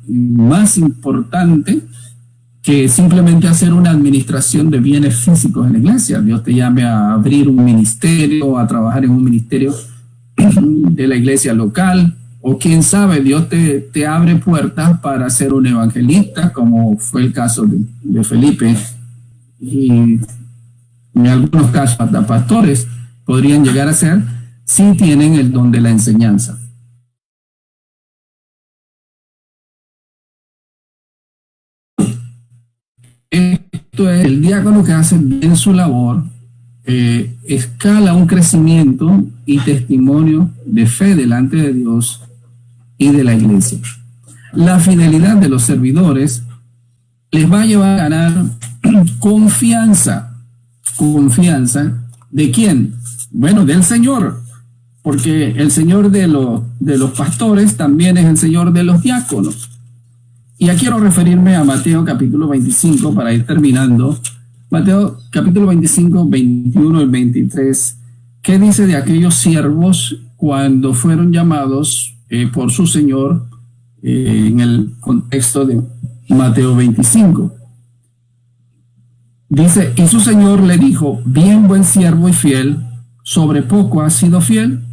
más importante que simplemente hacer una administración de bienes físicos en la iglesia. Dios te llame a abrir un ministerio, a trabajar en un ministerio de la iglesia local, o quién sabe, Dios te abre puertas para ser un evangelista, como fue el caso de Felipe, y en algunos casos hasta pastores podrían llegar a ser si tienen el don de la enseñanza. Esto es el diácono que hace bien su labor, escala un crecimiento y testimonio de fe delante de Dios y de la iglesia. La fidelidad de los servidores les va a llevar a ganar confianza. ¿Confianza de quién? Bueno, del Señor, porque el Señor de los pastores también es el Señor de los diáconos. Y ya quiero referirme a Mateo capítulo 25 para ir terminando. Mateo capítulo 25, 21 y 23. ¿Qué dice de aquellos siervos cuando fueron llamados por su Señor en el contexto de Mateo 25? Dice, y su Señor le dijo, bien buen siervo y fiel, sobre poco has sido fiel,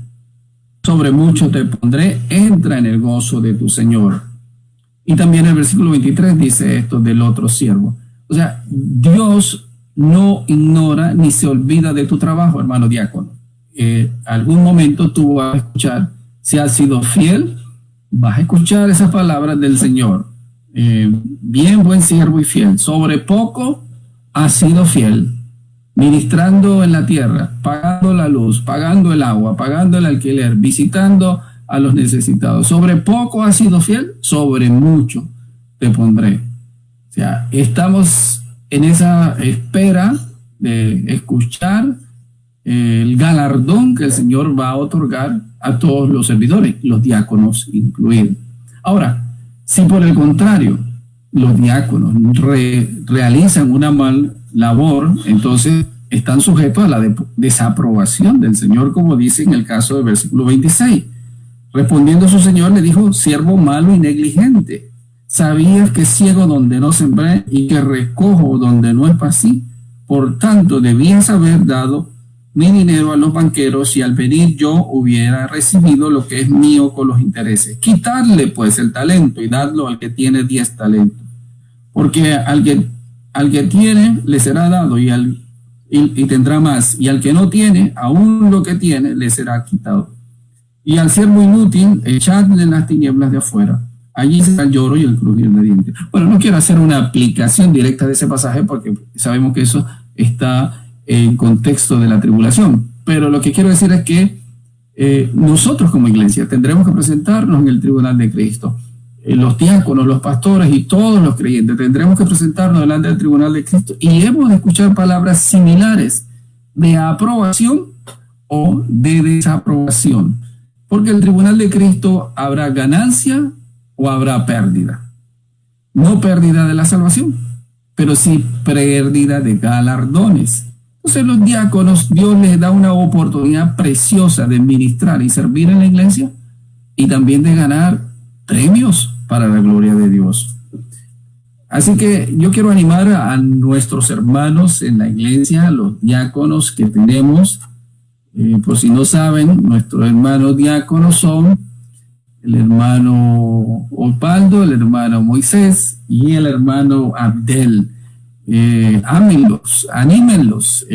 sobre mucho te pondré, entra en el gozo de tu Señor. Y también el versículo 23 dice esto del otro siervo. O sea, Dios no ignora ni se olvida de tu trabajo, hermano diácono. Algún momento tú vas a escuchar, si has sido fiel, vas a escuchar esas palabras del Señor. Bien buen siervo y fiel, sobre poco has sido fiel, ministrando en la tierra, pagando la luz, pagando el agua, pagando el alquiler, visitando a los necesitados. Sobre poco has sido fiel, sobre mucho te pondré. O sea, estamos en esa espera de escuchar el galardón que el Señor va a otorgar a todos los servidores, los diáconos incluidos. Ahora, si por el contrario los diáconos realizan una mal labor, entonces están sujetos a la desaprobación del Señor, como dice en el caso del versículo 26. Respondiendo su Señor le dijo, siervo malo y negligente, ¿sabías que ciego donde no sembré y que recojo donde no esparcí? Por tanto, debías haber dado mi dinero a los banqueros y al venir yo hubiera recibido lo que es mío con los intereses. Quitarle pues el talento y darlo al que tiene 10 talentos. Porque al que tiene le será dado y tendrá más. Y al que no tiene, aún lo que tiene le será quitado. Y al siervo inútil, echadle en las tinieblas de afuera. Allí será el lloro y el crujir de dientes. Bueno, no quiero hacer una aplicación directa de ese pasaje porque sabemos que eso está en contexto de la tribulación. Pero lo que quiero decir es que nosotros como iglesia tendremos que presentarnos en el tribunal de Cristo. Los diáconos, los pastores y todos los creyentes tendremos que presentarnos delante del tribunal de Cristo y hemos de escuchar palabras similares de aprobación o de desaprobación. Porque en el tribunal de Cristo habrá ganancia o habrá pérdida. No pérdida de la salvación, pero sí pérdida de galardones. Entonces los diáconos, Dios les da una oportunidad preciosa de ministrar y servir en la iglesia y también de ganar premios para la gloria de Dios. Así que yo quiero animar a nuestros hermanos en la iglesia, los diáconos que tenemos. Por si no saben, nuestros hermanos diáconos son el hermano Osvaldo, el hermano Moisés y el hermano Abdel. Ámenlos, anímenlos,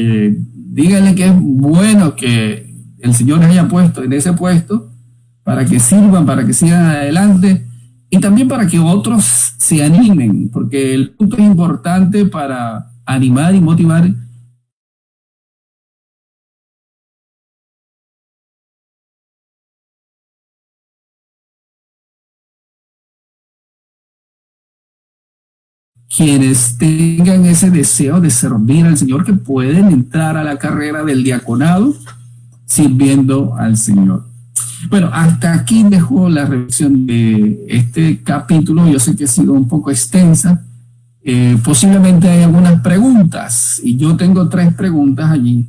díganle que es bueno que el Señor les haya puesto en ese puesto para que sirvan, para que sigan adelante y también para que otros se animen, porque el punto es importante para animar y motivar quienes tengan ese deseo de servir al Señor, que pueden entrar a la carrera del diaconado sirviendo al Señor. Bueno, hasta aquí dejo la revisión de este capítulo. Yo sé que ha sido un poco extensa. Posiblemente hay algunas preguntas y yo tengo 3 preguntas allí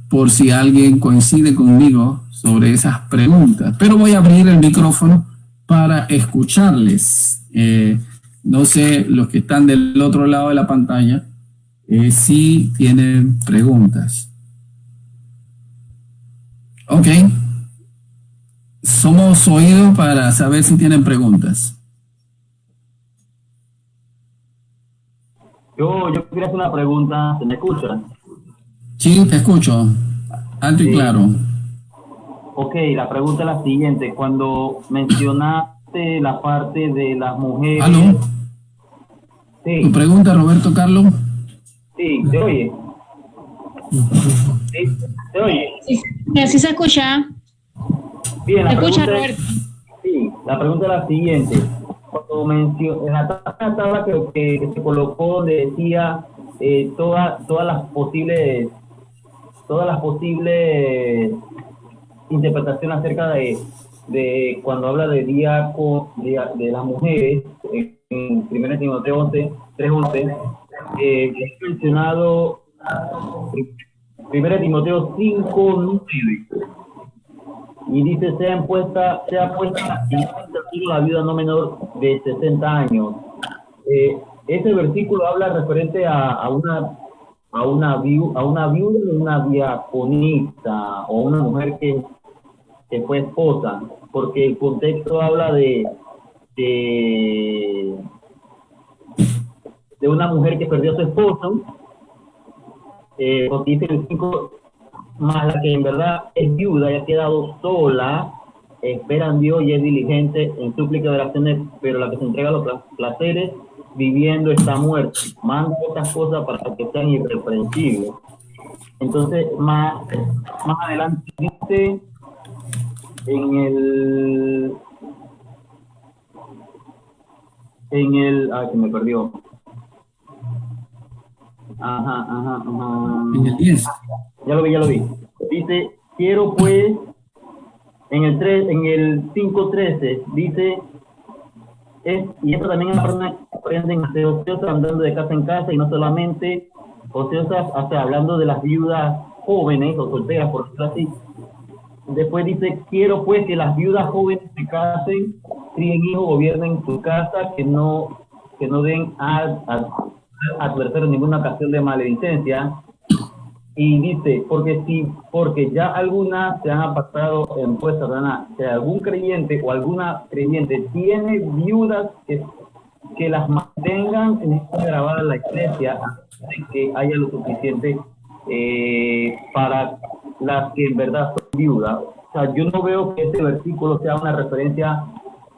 por si alguien coincide conmigo sobre esas preguntas. Pero voy a abrir el micrófono para escucharles. No sé, los que están del otro lado de la pantalla, si tienen preguntas. Ok. Somos oídos para saber si tienen preguntas. Yo quería hacer una pregunta, ¿se me escucha? Sí, te escucho, alto y claro. Ok, la pregunta es la siguiente. Cuando mencionaste la parte de las mujeres... ¿Aló? Sí. ¿Tu pregunta, Roberto Carlos? Sí, ¿te oye? ¿Sí? ¿Te oye? Sí, así se escucha. Bien, la ¿Te escucha, pregunta Roberto? Sí, la pregunta es la siguiente. Cuando en la tabla que se colocó donde decía todas las posibles interpretaciones acerca de cuando habla de de las mujeres en 1 Timoteo 3:11, es mencionado 1 Timoteo 5:9 y dice sea puesta la viuda no menor de 60 años. Ese versículo habla referente a una viuda, una diaconisa o una mujer que fue esposa, porque el contexto habla de una mujer que perdió a su esposo, porque dice el 5, más la que en verdad es viuda y ha quedado sola, espera en Dios y es diligente en súplica de oraciones, pero la que se entrega a los placeres viviendo está muerta. Manda estas cosas para que sean irreprensibles. Entonces, más adelante dice en el se me perdió. Ajá. En el 10. Ya lo vi. Dice, quiero pues, en el 5:13, dice, y esto también aprenden a ser ociosas andando de casa en casa, y no solamente ociosas, hasta hablando de las viudas jóvenes o solteras, por decirlo así. Después dice, quiero pues que las viudas jóvenes se casen, críen hijos, gobiernen su casa, que no den a advertir en ninguna ocasión de maledicencia. Y dice, porque ya algunas se han apartado en puesta, que algún creyente o alguna creyente tiene viudas que las mantengan en esta grabada en la iglesia, que haya lo suficiente para las que en verdad son viudas. O sea, yo no veo que este versículo sea una referencia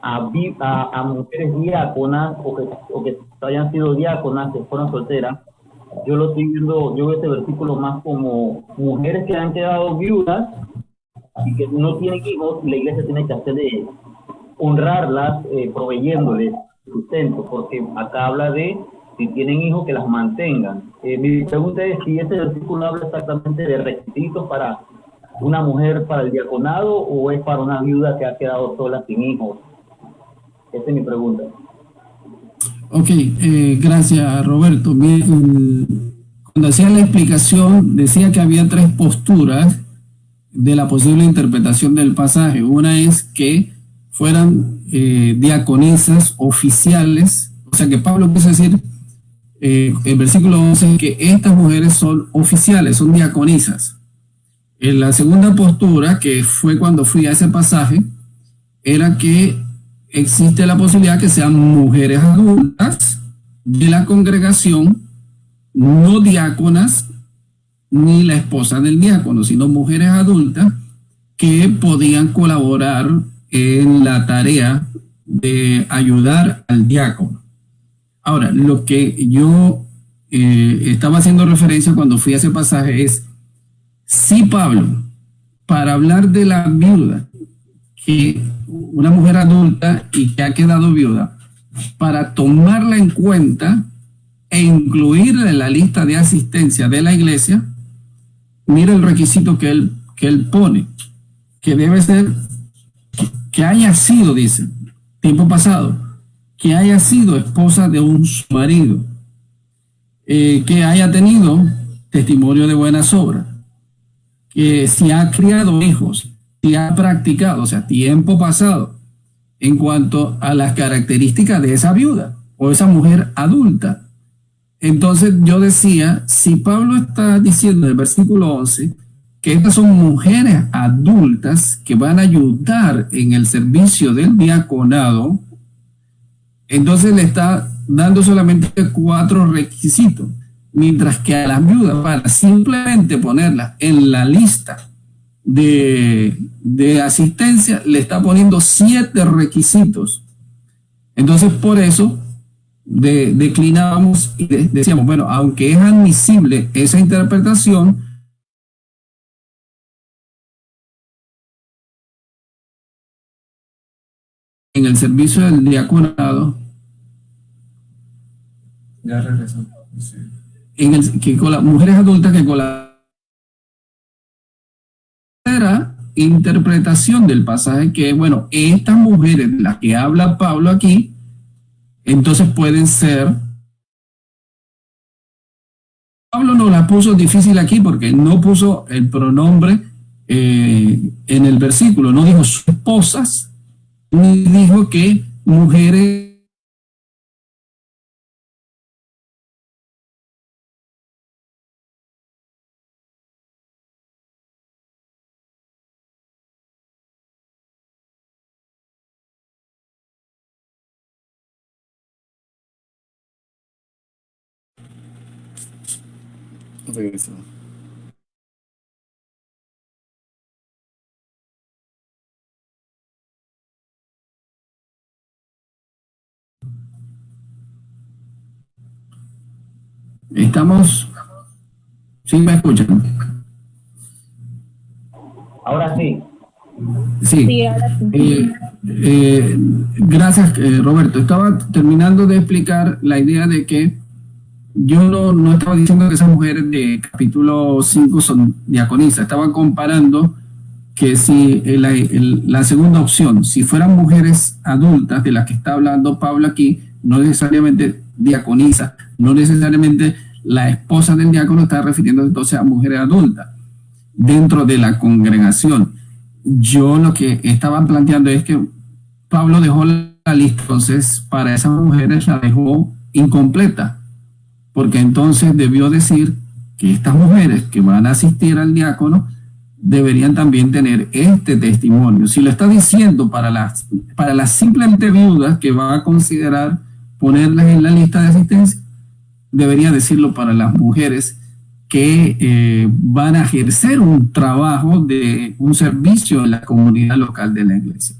a mujeres diáconas o que hayan sido diáconas, que fueron solteras. Yo lo estoy viendo, yo veo este versículo más como mujeres que han quedado viudas y que no tienen hijos, y la iglesia tiene que hacer de honrarlas, proveyéndoles sustento, porque acá habla de si tienen hijos que las mantengan. Mi pregunta es si este versículo habla exactamente de requisitos para una mujer para el diaconado o es para una viuda que ha quedado sola sin hijos. Esa es mi pregunta. Ok, gracias, Roberto. Bien, cuando hacía la explicación, decía que había 3 posturas de la posible interpretación del pasaje. Una es que fueran diaconisas oficiales, o sea que Pablo quiso decir, el versículo 11, que estas mujeres son oficiales, son diaconisas. En la segunda postura, que fue cuando fui a ese pasaje, era que existe la posibilidad que sean mujeres adultas de la congregación, no diáconas ni la esposa del diácono, sino mujeres adultas que podían colaborar en la tarea de ayudar al diácono. Ahora, lo que yo estaba haciendo referencia cuando fui a ese pasaje es, si Pablo, para hablar de la viuda, que una mujer adulta y que ha quedado viuda, para tomarla en cuenta e incluirla en la lista de asistencia de la iglesia, mira el requisito que él pone, que debe ser que haya sido, dice, tiempo pasado, que haya sido esposa de un marido, que haya tenido testimonio de buenas obras, que si ha criado hijos, si ha practicado, o sea, tiempo pasado, en cuanto a las características de esa viuda o esa mujer adulta. Entonces yo decía, si Pablo está diciendo en el versículo 11 que estas son mujeres adultas que van a ayudar en el servicio del diaconado, entonces le está dando solamente 4 requisitos, mientras que a las viudas, para simplemente ponerlas en la lista de asistencia, le está poniendo 7 requisitos. Entonces por eso declinábamos y decíamos, bueno, aunque es admisible esa interpretación, en el servicio del diaconado, ya regresó, sí, que con las mujeres adultas que con la interpretación del pasaje, que es, bueno, estas mujeres de las que habla Pablo aquí, entonces pueden ser. Pablo no la puso difícil aquí porque no puso el pronombre en el versículo, no dijo sus esposas, ni dijo que mujeres. Regresó. Estamos. ¿Sí me escuchan? Ahora sí. Sí. Sí, ahora sí. Gracias, Roberto. Estaba terminando de explicar la idea de que yo no estaba diciendo que esas mujeres de capítulo 5 son diaconisas. Estaba comparando que si la segunda opción, si fueran mujeres adultas de las que está hablando Pablo aquí, no necesariamente diaconisa, no necesariamente la esposa del diácono, está refiriendo entonces a mujeres adultas dentro de la congregación. Yo lo que estaba planteando es que Pablo dejó la lista, entonces para esas mujeres la dejó incompleta, porque entonces debió decir que estas mujeres que van a asistir al diácono deberían también tener este testimonio. Si lo está diciendo para las simplemente viudas que va a considerar ponerlas en la lista de asistencia, debería decirlo para las mujeres que van a ejercer un trabajo de un servicio en la comunidad local de la iglesia.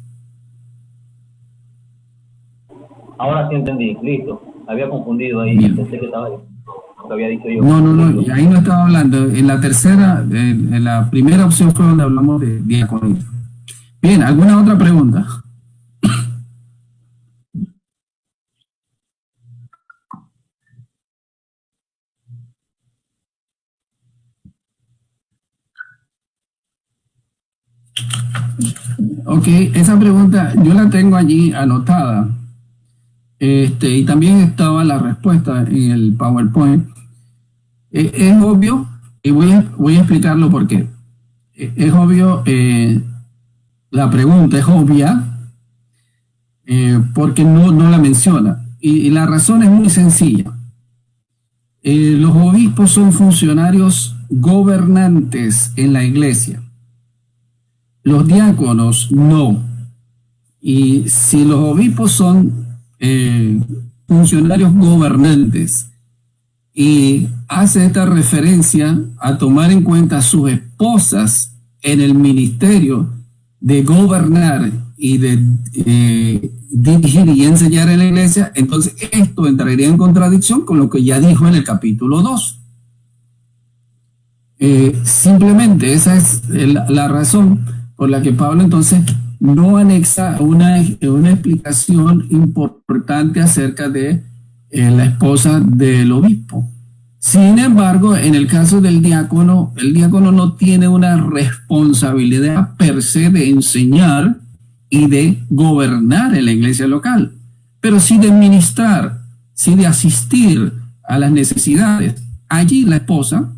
Ahora sí entendí, listo. Había confundido ahí, Bien. pensé que estaba ahí. Lo había dicho yo. No, ahí no estaba hablando. En la tercera, en la primera opción fue donde hablamos de diaconía. Bien, ¿alguna otra pregunta? Ok, esa pregunta yo la tengo allí anotada. Y también estaba la respuesta en el PowerPoint. Es obvio, y voy a explicarlo por qué. Es obvio, la pregunta es obvia, porque no la menciona. Y la razón es muy sencilla. Los obispos son funcionarios gobernantes en la iglesia. Los diáconos no. Y si los obispos son funcionarios gobernantes y hace esta referencia a tomar en cuenta a sus esposas en el ministerio de gobernar y de dirigir y enseñar en la iglesia, entonces esto entraría en contradicción con lo que ya dijo en el capítulo 2. Simplemente esa es la razón por la que Pablo entonces no anexa una explicación importante acerca de la esposa del obispo. Sin embargo, en el caso del diácono, el diácono no tiene una responsabilidad per se de enseñar y de gobernar en la iglesia local, pero sí de ministrar, sí de asistir a las necesidades. Allí la esposa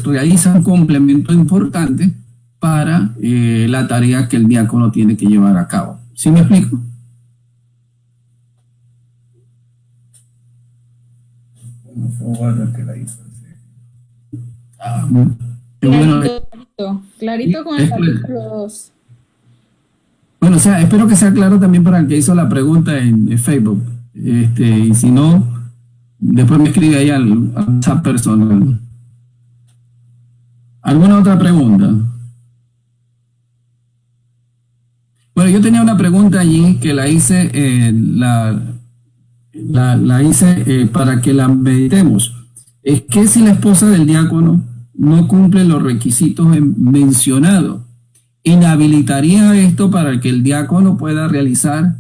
realiza un complemento importante para la tarea que el diácono tiene que llevar a cabo. ¿Sí me explico? Ah, qué bueno. Clarito con el Es- capítulo 2. Bueno, o sea, espero que sea claro también para el que hizo la pregunta en Facebook. Y si no, después me escribe ahí al WhatsApp personal. ¿Alguna otra pregunta? Bueno, yo tenía una pregunta allí que la hice, la hice para que la meditemos. Es que si la esposa del diácono no cumple los requisitos mencionados, ¿inhabilitaría esto para que el diácono pueda realizar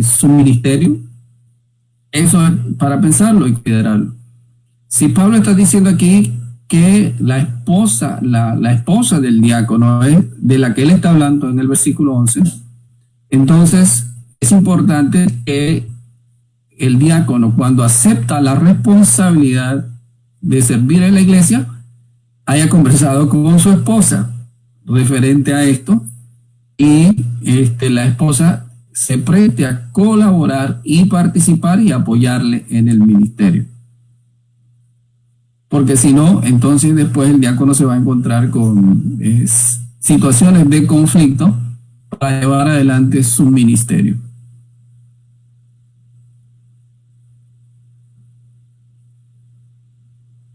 su ministerio? Eso es para pensarlo y considerarlo. Si Pablo está diciendo aquí que la esposa del diácono es de la que él está hablando en el versículo 11, entonces es importante que el diácono, cuando acepta la responsabilidad de servir en la iglesia, haya conversado con su esposa referente a esto y la esposa se preste a colaborar y participar y apoyarle en el ministerio. Porque si no, entonces después el diácono se va a encontrar con situaciones de conflicto para llevar adelante su ministerio.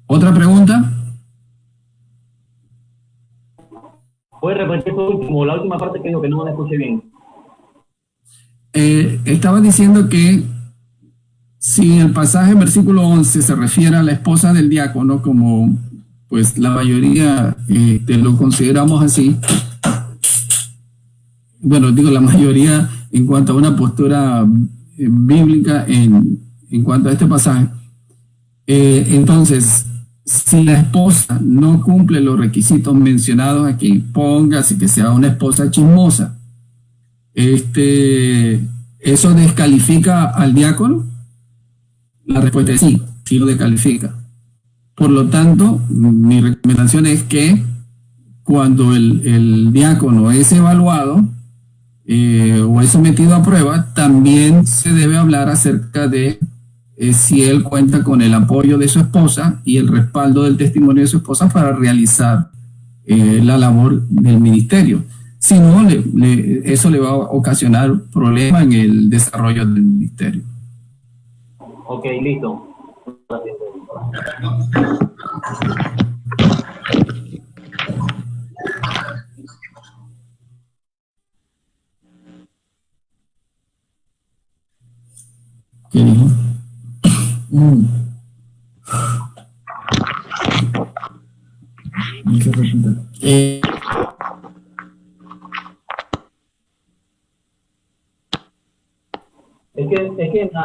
¿Otra pregunta? ¿Puedes repetir eso último, la última parte que dijo que no me escuché bien? Estaba diciendo que si el pasaje en versículo 11 se refiere a la esposa del diácono, como pues la mayoría lo consideramos así, bueno, digo la mayoría en cuanto a una postura bíblica en cuanto a este pasaje, entonces, si la esposa no cumple los requisitos mencionados aquí, póngase que sea una esposa chismosa, ¿eso descalifica al diácono? La respuesta es sí, sí lo descalifica. Por lo tanto, mi recomendación es que cuando el diácono es evaluado o es sometido a prueba, también se debe hablar acerca de si él cuenta con el apoyo de su esposa y el respaldo del testimonio de su esposa para realizar la labor del ministerio. Si no, eso le va a ocasionar problemas en el desarrollo del ministerio. Ok, listo. Gracias. ¿Qué dijo? Eh,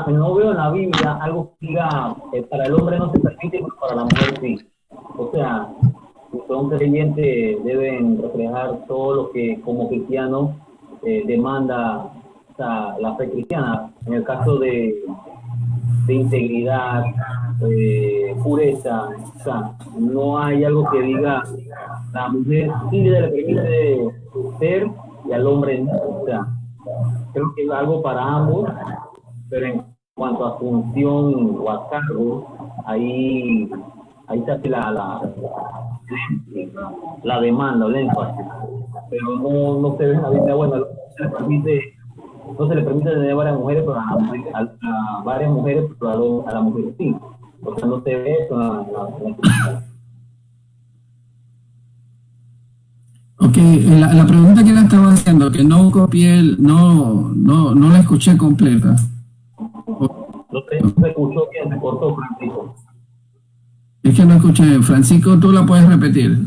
No veo en la Biblia algo que diga para el hombre no se permite, pero para la mujer sí. O sea, si son creyentes deben reflejar todo lo que como cristiano demanda, o sea, la fe cristiana. En el caso de integridad, pureza, o sea, no hay algo que diga la mujer sí le permite ser y al hombre no. O sea, creo que es algo para ambos, pero en cuanto a función o a cargo, ahí se hace la demanda, el énfasis, pero no se ve en la Biblia, bueno, no se le permite tener varias mujeres, pero a varias mujeres, pero a la mujer sí, o sea, no se ve eso en la ok, la pregunta que le estaba haciendo, que no copié, no la escuché completa. No se escuchó bien, se cortó, Francisco. Es que no escuché. Francisco, ¿tú la puedes repetir?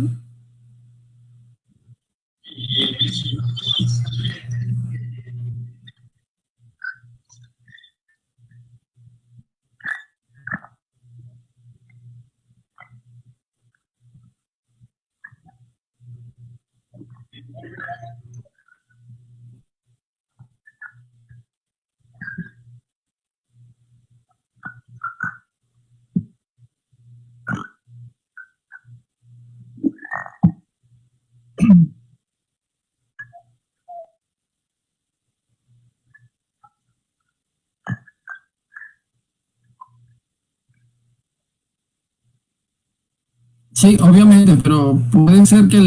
Sí, obviamente, pero puede ser que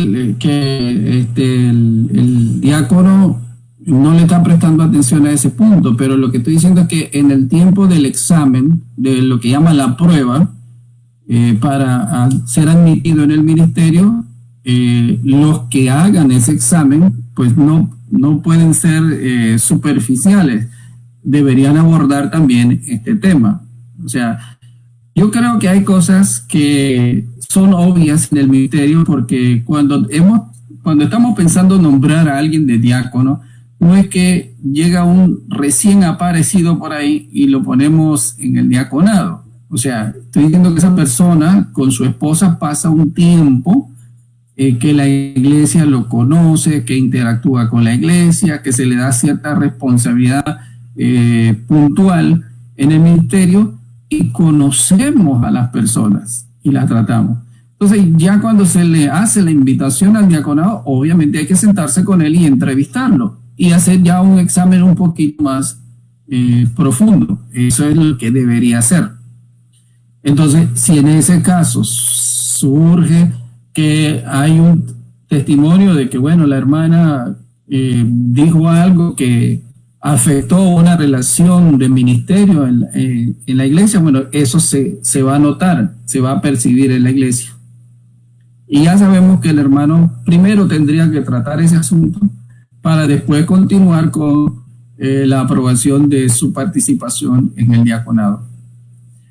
el diácono no le está prestando atención a ese punto, pero lo que estoy diciendo es que en el tiempo del examen, de lo que llama la prueba, para ser admitido en el ministerio, los que hagan ese examen, pues no pueden ser superficiales, deberían abordar también este tema. O sea, yo creo que hay cosas que son obvias en el ministerio, porque cuando estamos pensando nombrar a alguien de diácono, no es que llega un recién aparecido por ahí y lo ponemos en el diaconado. O sea, estoy diciendo que esa persona con su esposa pasa un tiempo, que la iglesia lo conoce, que interactúa con la iglesia, que se le da cierta responsabilidad puntual en el ministerio, y conocemos a las personas y las tratamos. Entonces, ya cuando se le hace la invitación al diaconado, obviamente hay que sentarse con él y entrevistarlo y hacer ya un examen un poquito más profundo. Eso es lo que debería hacer. Entonces, si en ese caso surge que hay un testimonio de que, bueno, la hermana dijo algo que afectó una relación de ministerio en la iglesia, bueno, eso se va a notar, se va a percibir en la iglesia. Y ya sabemos que el hermano primero tendría que tratar ese asunto para después continuar con la aprobación de su participación en el diaconado.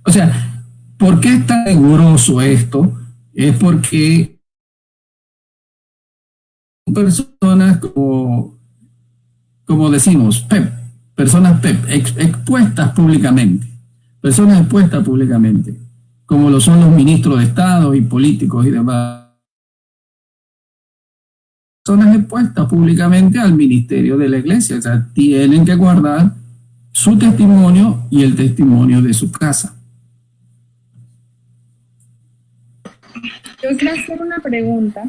O sea, ¿por qué es tan riguroso esto? Es porque personas como decimos, personas expuestas públicamente, como lo son los ministros de Estado y políticos y demás, personas expuestas públicamente al ministerio de la iglesia. O sea, tienen que guardar su testimonio y el testimonio de su casa. Yo quiero hacer una pregunta.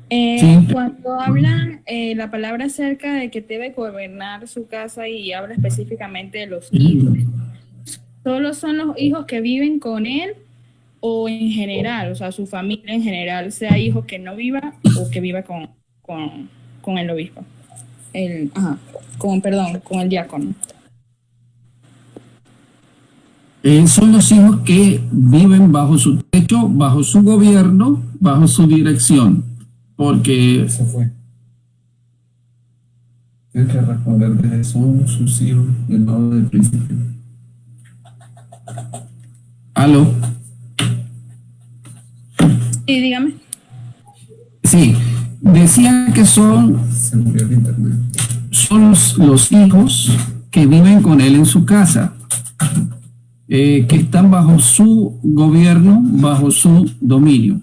Sí. Cuando hablan la palabra acerca de que debe gobernar su casa y habla específicamente de los hijos, ¿solo son los hijos que viven con él o en general, o sea, su familia en general, sea hijo que no viva o que viva con el obispo? Con el diácono. Son los hijos que viven bajo su techo, bajo su gobierno, bajo su dirección. Porque se fue. Tienes que responder desde son sus hijos del lado del principio. ¿Aló? Sí, dígame. Sí, decía que son los hijos que viven con él en su casa, que están bajo su gobierno, bajo su dominio.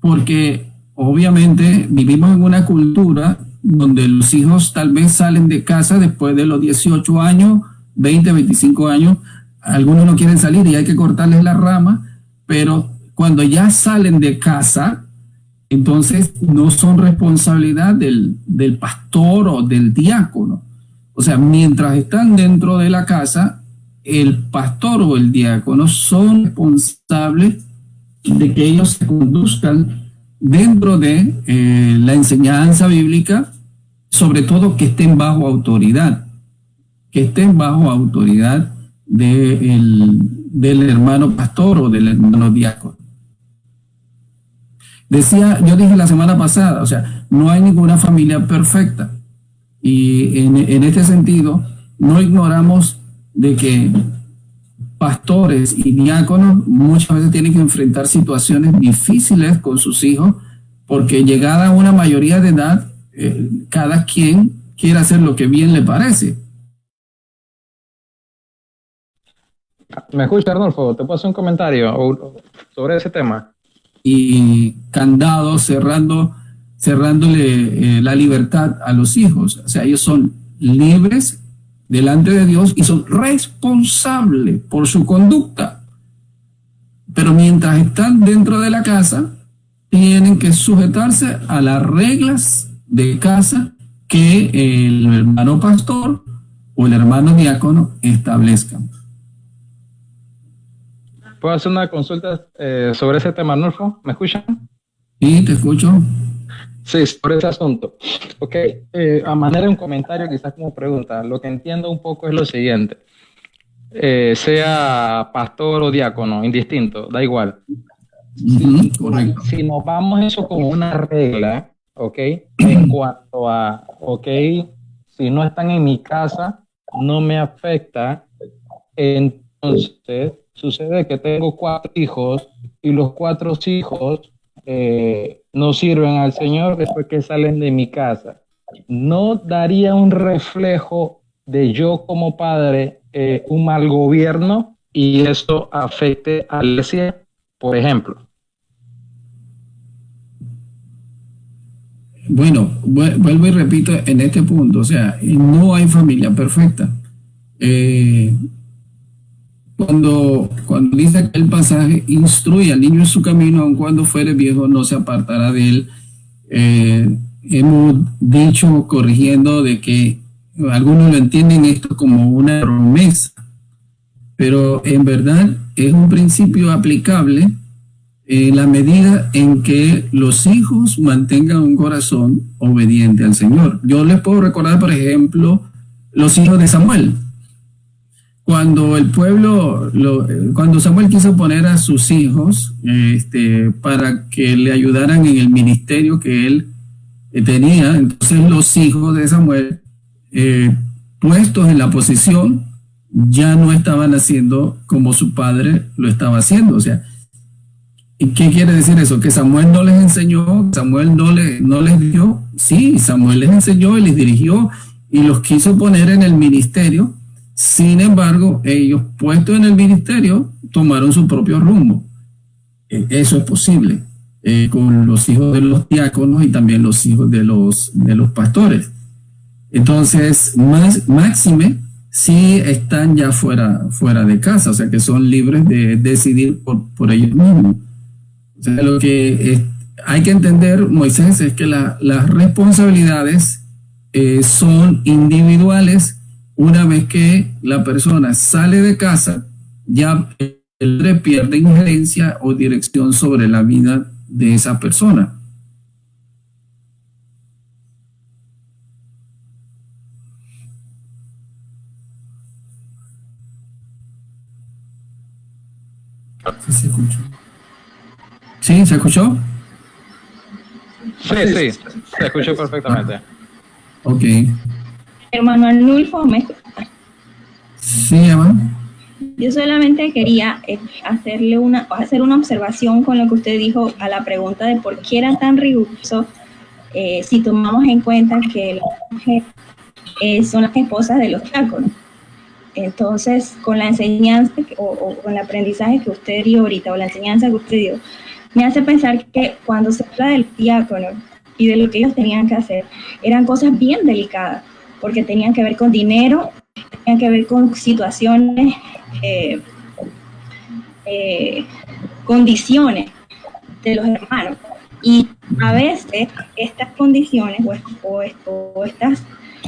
Porque obviamente vivimos en una cultura donde los hijos tal vez salen de casa después de los 18 años, 20, 25 años. Algunos no quieren salir y hay que cortarles la rama, pero cuando ya salen de casa, entonces no son responsabilidad del pastor o del diácono. O sea, mientras están dentro de la casa, el pastor o el diácono son responsables de que ellos se conduzcan dentro de la enseñanza bíblica, sobre todo que estén bajo autoridad, del hermano pastor o del hermano diácono. Yo dije la semana pasada, o sea, no hay ninguna familia perfecta, y en este sentido no ignoramos de que pastores y diáconos muchas veces tienen que enfrentar situaciones difíciles con sus hijos, porque llegada a una mayoría de edad, cada quien quiere hacer lo que bien le parece. ¿Me escucha, Arnulfo? ¿Te puedo hacer un comentario sobre ese tema? Y candados, cerrándole la libertad a los hijos. O sea, ellos son libres delante de Dios y son responsables por su conducta. Pero mientras están dentro de la casa, tienen que sujetarse a las reglas de casa que el hermano pastor o el hermano diácono establezcan. ¿Puedo hacer una consulta sobre ese tema, Arnulfo? ¿Me escuchan? Sí, te escucho. Sí, sobre ese asunto. Ok, a manera de un comentario, quizás como pregunta, lo que entiendo un poco es lo siguiente. Sea pastor o diácono, indistinto, da igual. Correcto. Si nos vamos a eso como una regla, ok, en cuanto a, ok, si no están en mi casa, no me afecta, entonces sucede que tengo 4 hijos y los 4 hijos no sirven al Señor después que salen de mi casa. ¿No daría un reflejo de yo como padre un mal gobierno y eso afecte a la iglesia, por ejemplo? Bueno, vuelvo y repito en este punto, o sea, no hay familia perfecta. Cuando dice el pasaje, instruye al niño en su camino, aun cuando fuere viejo no se apartará de él. Hemos dicho, corrigiendo, de que algunos lo entienden esto como una promesa, pero en verdad es un principio aplicable en la medida en que los hijos mantengan un corazón obediente al Señor. Yo les puedo recordar, por ejemplo, los hijos de Samuel. Cuando el pueblo, cuando Samuel quiso poner a sus hijos para que le ayudaran en el ministerio que él tenía, entonces los hijos de Samuel, puestos en la posición, ya no estaban haciendo como su padre lo estaba haciendo. O sea, ¿y qué quiere decir eso? Que Samuel no les enseñó, Samuel no les dio. Sí, Samuel les enseñó y les dirigió y los quiso poner en el ministerio. Sin embargo, ellos puestos en el ministerio tomaron su propio rumbo. Eso es posible con los hijos de los diáconos y también los hijos de los pastores. Entonces, máxime si están ya fuera de casa, o sea que son libres de decidir por ellos mismos. O sea, lo que hay que entender, Moisés, es que las responsabilidades son individuales. Una vez que la persona sale de casa, ya el padre pierde injerencia o dirección sobre la vida de esa persona. Sí, se escuchó. ¿Sí? ¿Se escuchó? Sí, se escuchó perfectamente. Ok. Hermano Arnulfo, Sí, Emma. yo solamente quería hacer una observación con lo que usted dijo a la pregunta de por qué era tan riguroso si tomamos en cuenta que las mujeres son las esposas de los diáconos. Entonces, con la enseñanza o con el aprendizaje que usted dio ahorita, o la enseñanza que usted dio, me hace pensar que cuando se habla del diácono y de lo que ellos tenían que hacer, eran cosas bien delicadas, porque tenían que ver con dinero, tenían que ver con situaciones, condiciones de los hermanos. Y a veces estas condiciones o estas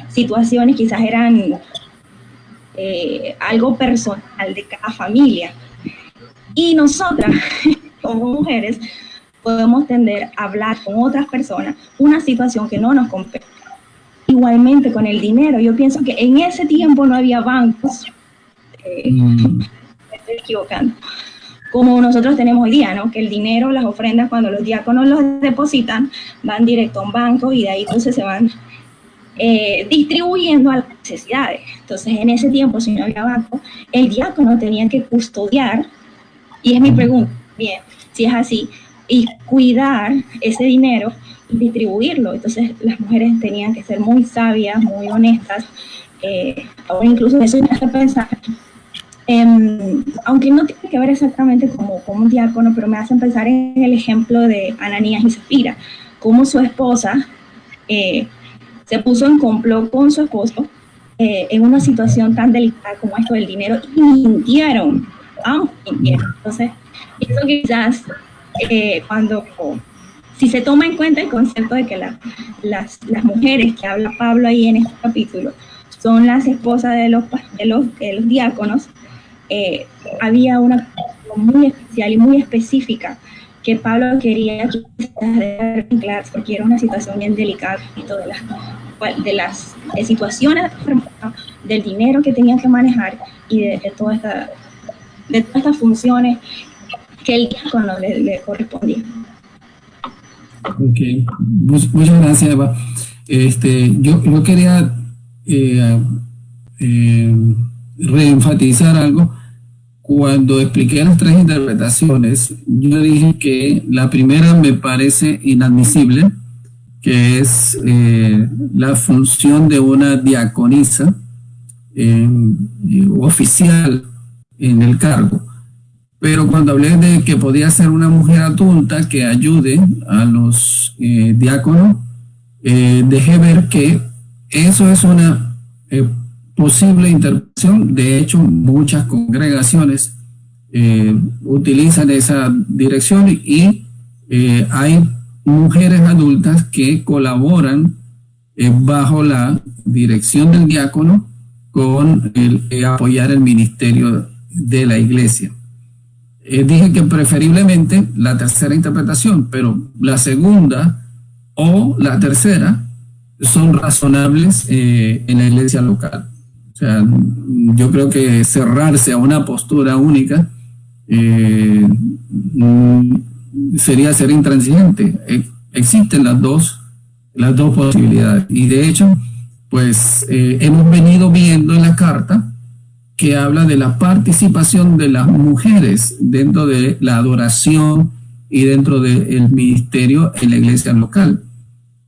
situaciones quizás eran algo personal de cada familia. Y nosotras, como mujeres, podemos tender a hablar con otras personas una situación que no nos compete. Igualmente con el dinero, yo pienso que en ese tiempo no había bancos, me estoy equivocando, como nosotros tenemos hoy día, ¿no? Que el dinero, las ofrendas, cuando los diáconos los depositan, van directo a un banco y de ahí entonces se van distribuyendo a las necesidades. Entonces, en ese tiempo, si no había banco, el diácono tenía que custodiar, y es mi pregunta, bien, si es así, y cuidar ese dinero y distribuirlo. Entonces las mujeres tenían que ser muy sabias, muy honestas. Ahora incluso eso me hace pensar, aunque no tiene que ver exactamente como un diácono, pero me hacen pensar en el ejemplo de Ananías y Zafira, cómo su esposa se puso en complot con su esposo en una situación tan delicada como esto del dinero, y mintieron, ambos mintieron. Entonces eso quizás si se toma en cuenta el concepto de que las mujeres que habla Pablo ahí en este capítulo son las esposas de los diáconos, había una muy especial y muy específica que Pablo quería dejar claro, porque era una situación bien delicada y todas las situaciones del dinero que tenían que manejar y de todas estas funciones que el diácono le correspondía. Ok, muchas gracias, Eva. Yo quería reenfatizar algo. Cuando expliqué las tres interpretaciones, yo dije que la primera me parece inadmisible, que es la función de una diaconisa oficial en el cargo. Pero cuando hablé de que podía ser una mujer adulta que ayude a los diáconos, dejé ver que eso es una posible interpretación. De hecho, muchas congregaciones utilizan esa dirección y hay mujeres adultas que colaboran bajo la dirección del diácono con apoyar el ministerio de la iglesia. Dije que preferiblemente la tercera interpretación, pero la segunda o la tercera son razonables en la iglesia local. O sea, yo creo que cerrarse a una postura única sería ser intransigente. Existen las dos posibilidades. Y de hecho, pues hemos venido viendo en la carta que habla de la participación de las mujeres dentro de la adoración y dentro del ministerio en la iglesia local.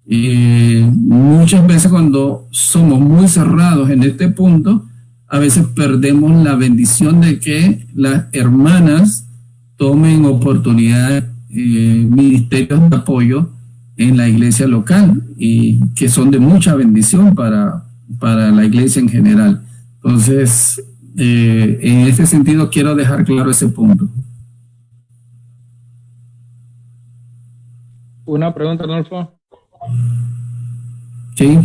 Muchas veces cuando somos muy cerrados en este punto, a veces perdemos la bendición de que las hermanas tomen oportunidades, ministerios de apoyo en la iglesia local y que son de mucha bendición para la iglesia en general. Entonces, en este sentido quiero dejar claro ese punto. Una pregunta, Adolfo. Sí.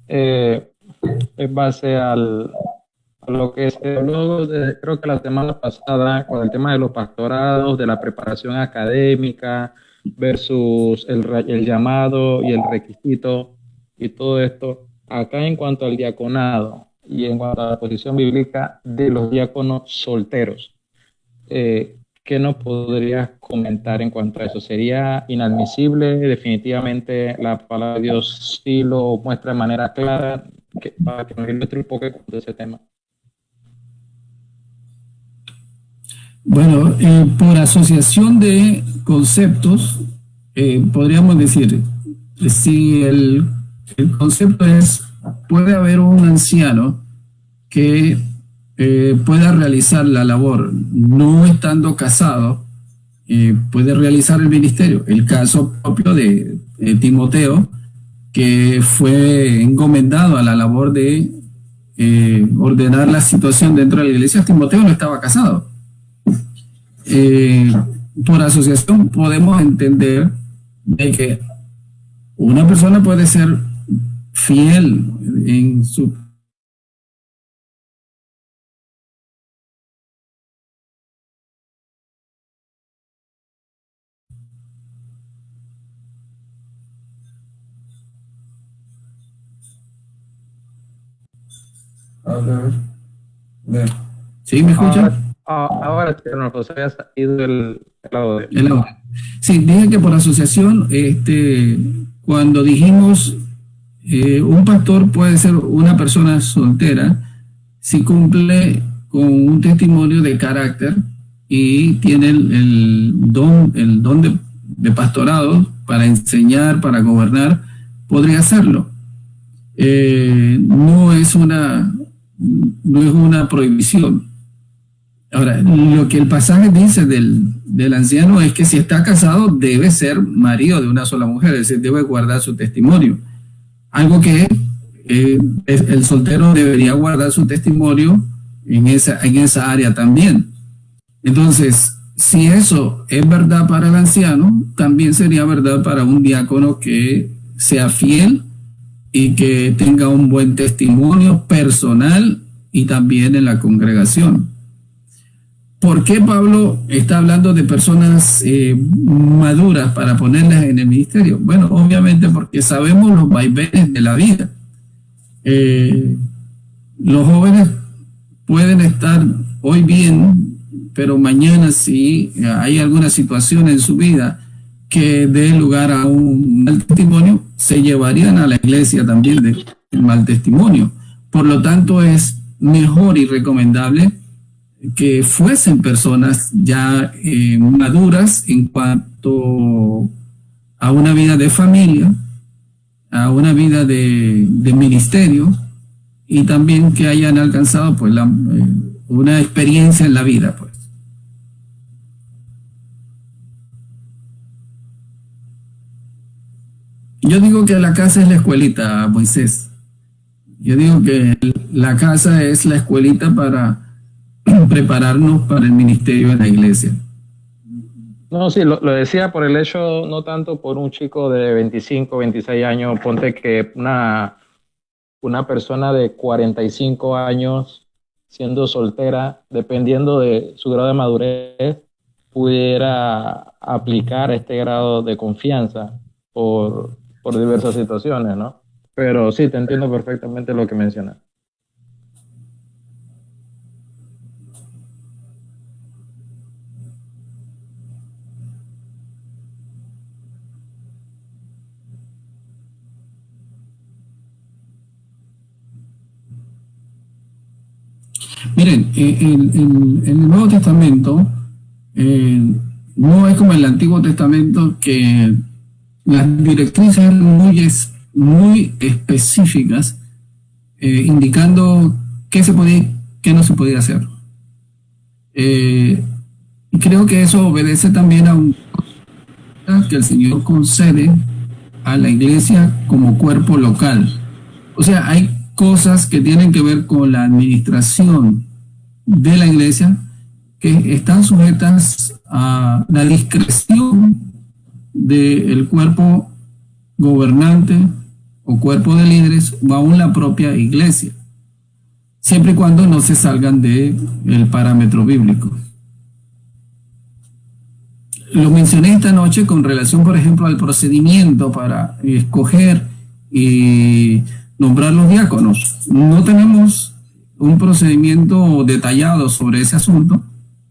En base a lo que se habló, creo que la semana pasada, con el tema de los pastorados, de la preparación académica versus el llamado y el requisito y todo esto, acá en cuanto al diaconado y en cuanto a la posición bíblica de los diáconos solteros, ¿qué nos podrías comentar en cuanto a eso? ¿Sería inadmisible? Definitivamente la palabra de Dios sí lo muestra de manera clara, para que nos ilustre un poco de ese tema. Bueno, por asociación de conceptos, podríamos decir, si el concepto es, puede haber un anciano que pueda realizar la labor no estando casado, puede realizar el ministerio. El caso propio de Timoteo, que fue encomendado a la labor de ordenar la situación dentro de la iglesia. Timoteo no estaba casado. Por asociación podemos entender de que una persona puede ser fiel en su ¿Sí me escuchan? Ahora sí, no, pues había ido el audio. El audio. Sí, dije que por asociación, cuando dijimos un pastor puede ser una persona soltera si cumple con un testimonio de carácter y tiene el don de pastorado para enseñar, para gobernar, podría hacerlo. No es una prohibición. Ahora, lo que el pasaje dice del anciano es que si está casado debe ser marido de una sola mujer, es decir, debe guardar su testimonio. Algo que el soltero debería guardar su testimonio en esa área también. Entonces, si eso es verdad para el anciano, también sería verdad para un diácono que sea fiel y que tenga un buen testimonio personal y también en la congregación. ¿por qué Pablo está hablando de personas maduras para ponerlas en el ministerio? Bueno, obviamente porque sabemos los vaivenes de la vida. Los jóvenes pueden estar hoy bien, pero mañana si hay alguna situación en su vida que dé lugar a un mal testimonio, se llevarían a la iglesia también del mal testimonio. Por lo tanto, es mejor y recomendable que fuesen personas ya maduras en cuanto a una vida de familia, a una vida de ministerio, y también que hayan alcanzado pues una experiencia en la vida, pues. Yo digo que la casa es la escuelita, Moisés. Yo digo que la casa es la escuelita para prepararnos para el ministerio de la iglesia. No, sí, lo decía por el hecho, no tanto por un chico de 25, 26 años, ponte que una persona de 45 años siendo soltera, dependiendo de su grado de madurez, pudiera aplicar este grado de confianza por diversas situaciones, ¿no? Pero sí, te entiendo perfectamente lo que mencionas. Miren, en el Nuevo Testamento no es como en el Antiguo Testamento, que las directrices eran muy específicas, indicando qué se podía y qué no se podía hacer. Y creo que eso obedece también a un que el Señor concede a la iglesia como cuerpo local. O sea, hay cosas que tienen que ver con la administración de la iglesia que están sujetas a la discreción del cuerpo gobernante o cuerpo de líderes o aún la propia iglesia, siempre y cuando no se salgan del parámetro bíblico. Lo mencioné esta noche con relación, por ejemplo, al procedimiento para escoger y nombrar los diáconos. No tenemos un procedimiento detallado sobre ese asunto,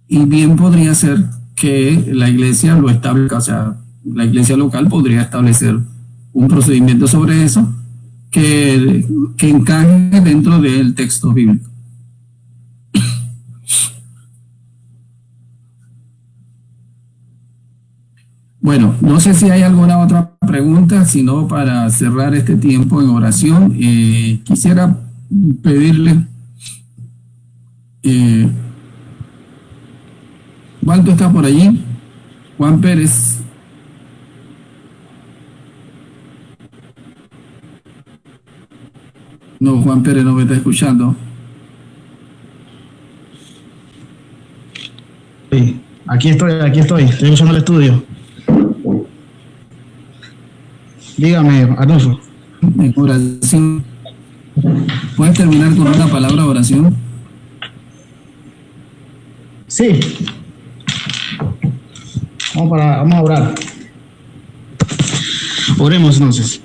y bien podría ser que la iglesia lo establezca, o sea, la iglesia local podría establecer un procedimiento sobre eso que encaje dentro del texto bíblico. Bueno, no sé si hay alguna otra pregunta, sino para cerrar este tiempo en oración, quisiera pedirle, Juan, ¿tú estás por allí? Juan Pérez. No, Juan Pérez no me está escuchando. Sí, aquí estoy usando el estudio. Dígame, Arnulfo. En oración. ¿Puedes terminar con una palabra de oración? Sí. Vamos a orar. Oremos entonces.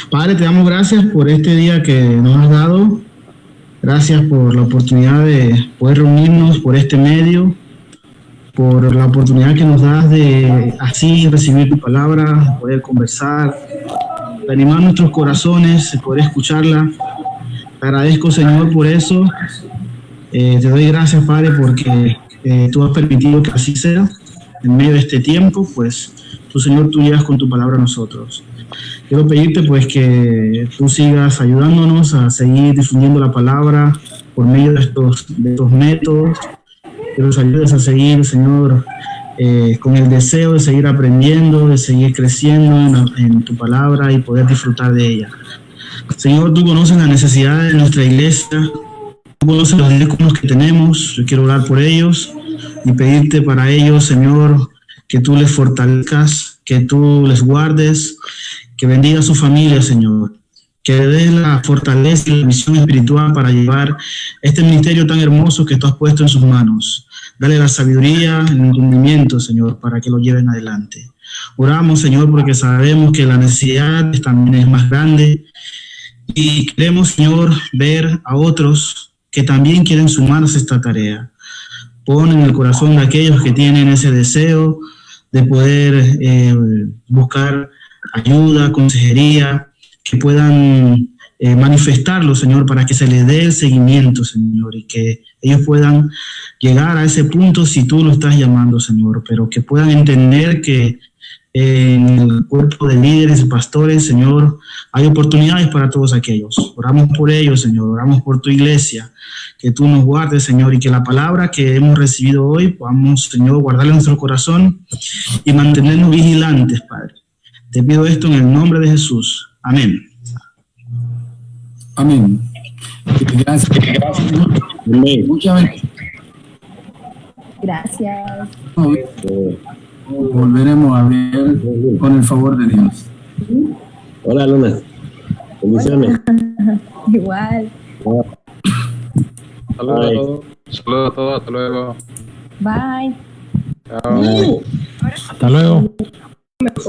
Padre, te damos gracias por este día que nos has dado. Gracias por la oportunidad de poder reunirnos por este medio, por la oportunidad que nos das de así recibir tu palabra, poder conversar, de animar nuestros corazones, de poder escucharla. Te agradezco, Señor, por eso. Te doy gracias, Padre, porque tú has permitido que así sea. En medio de este tiempo, pues, tú, Señor, tú llegas con tu palabra a nosotros. Quiero pedirte, pues, que tú sigas ayudándonos a seguir difundiendo la palabra por medio de estos métodos. Que nos ayudes a seguir, Señor, con el deseo de seguir aprendiendo, de seguir creciendo en tu palabra y poder disfrutar de ella. Señor, tú conoces la necesidad de nuestra iglesia, tú conoces los diáconos que tenemos. Yo quiero orar por ellos y pedirte para ellos, Señor, que tú les fortalezcas, que tú les guardes, que bendiga a su familia, Señor. que le des la fortaleza y la visión espiritual para llevar este ministerio tan hermoso que tú has puesto en sus manos. Dale la sabiduría, el entendimiento, Señor, para que lo lleven adelante. Oramos, Señor, porque sabemos que la necesidad también es más grande y queremos, Señor, ver a otros que también quieren sumarse a esta tarea. Pon en el corazón de aquellos que tienen ese deseo de poder buscar ayuda, consejería, que puedan manifestarlo, Señor, para que se les dé el seguimiento, Señor, y que ellos puedan llegar a ese punto si tú lo estás llamando, Señor, pero que puedan entender que en el cuerpo de líderes y pastores, Señor, hay oportunidades para todos aquellos. Oramos por ellos, Señor, oramos por tu iglesia, que tú nos guardes, Señor, y que la palabra que hemos recibido hoy podamos, Señor, guardarla en nuestro corazón y mantenernos vigilantes, Padre. Te pido esto en el nombre de Jesús. Amén. Amén. Gracias. Amén. Muchas bendiciones. Gracias. Volveremos a ver con el favor de Dios. Hola, Luna. Bendiciones. Igual. Saludos. Saludos a todos. Hasta luego. Bye. Chao. Hasta luego.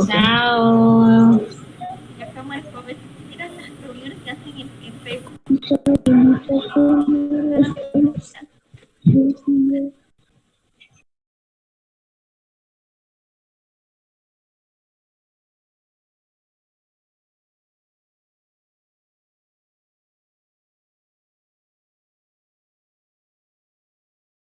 Chao. La cámara es para ver si tiran las reuniones que hacen en Facebook.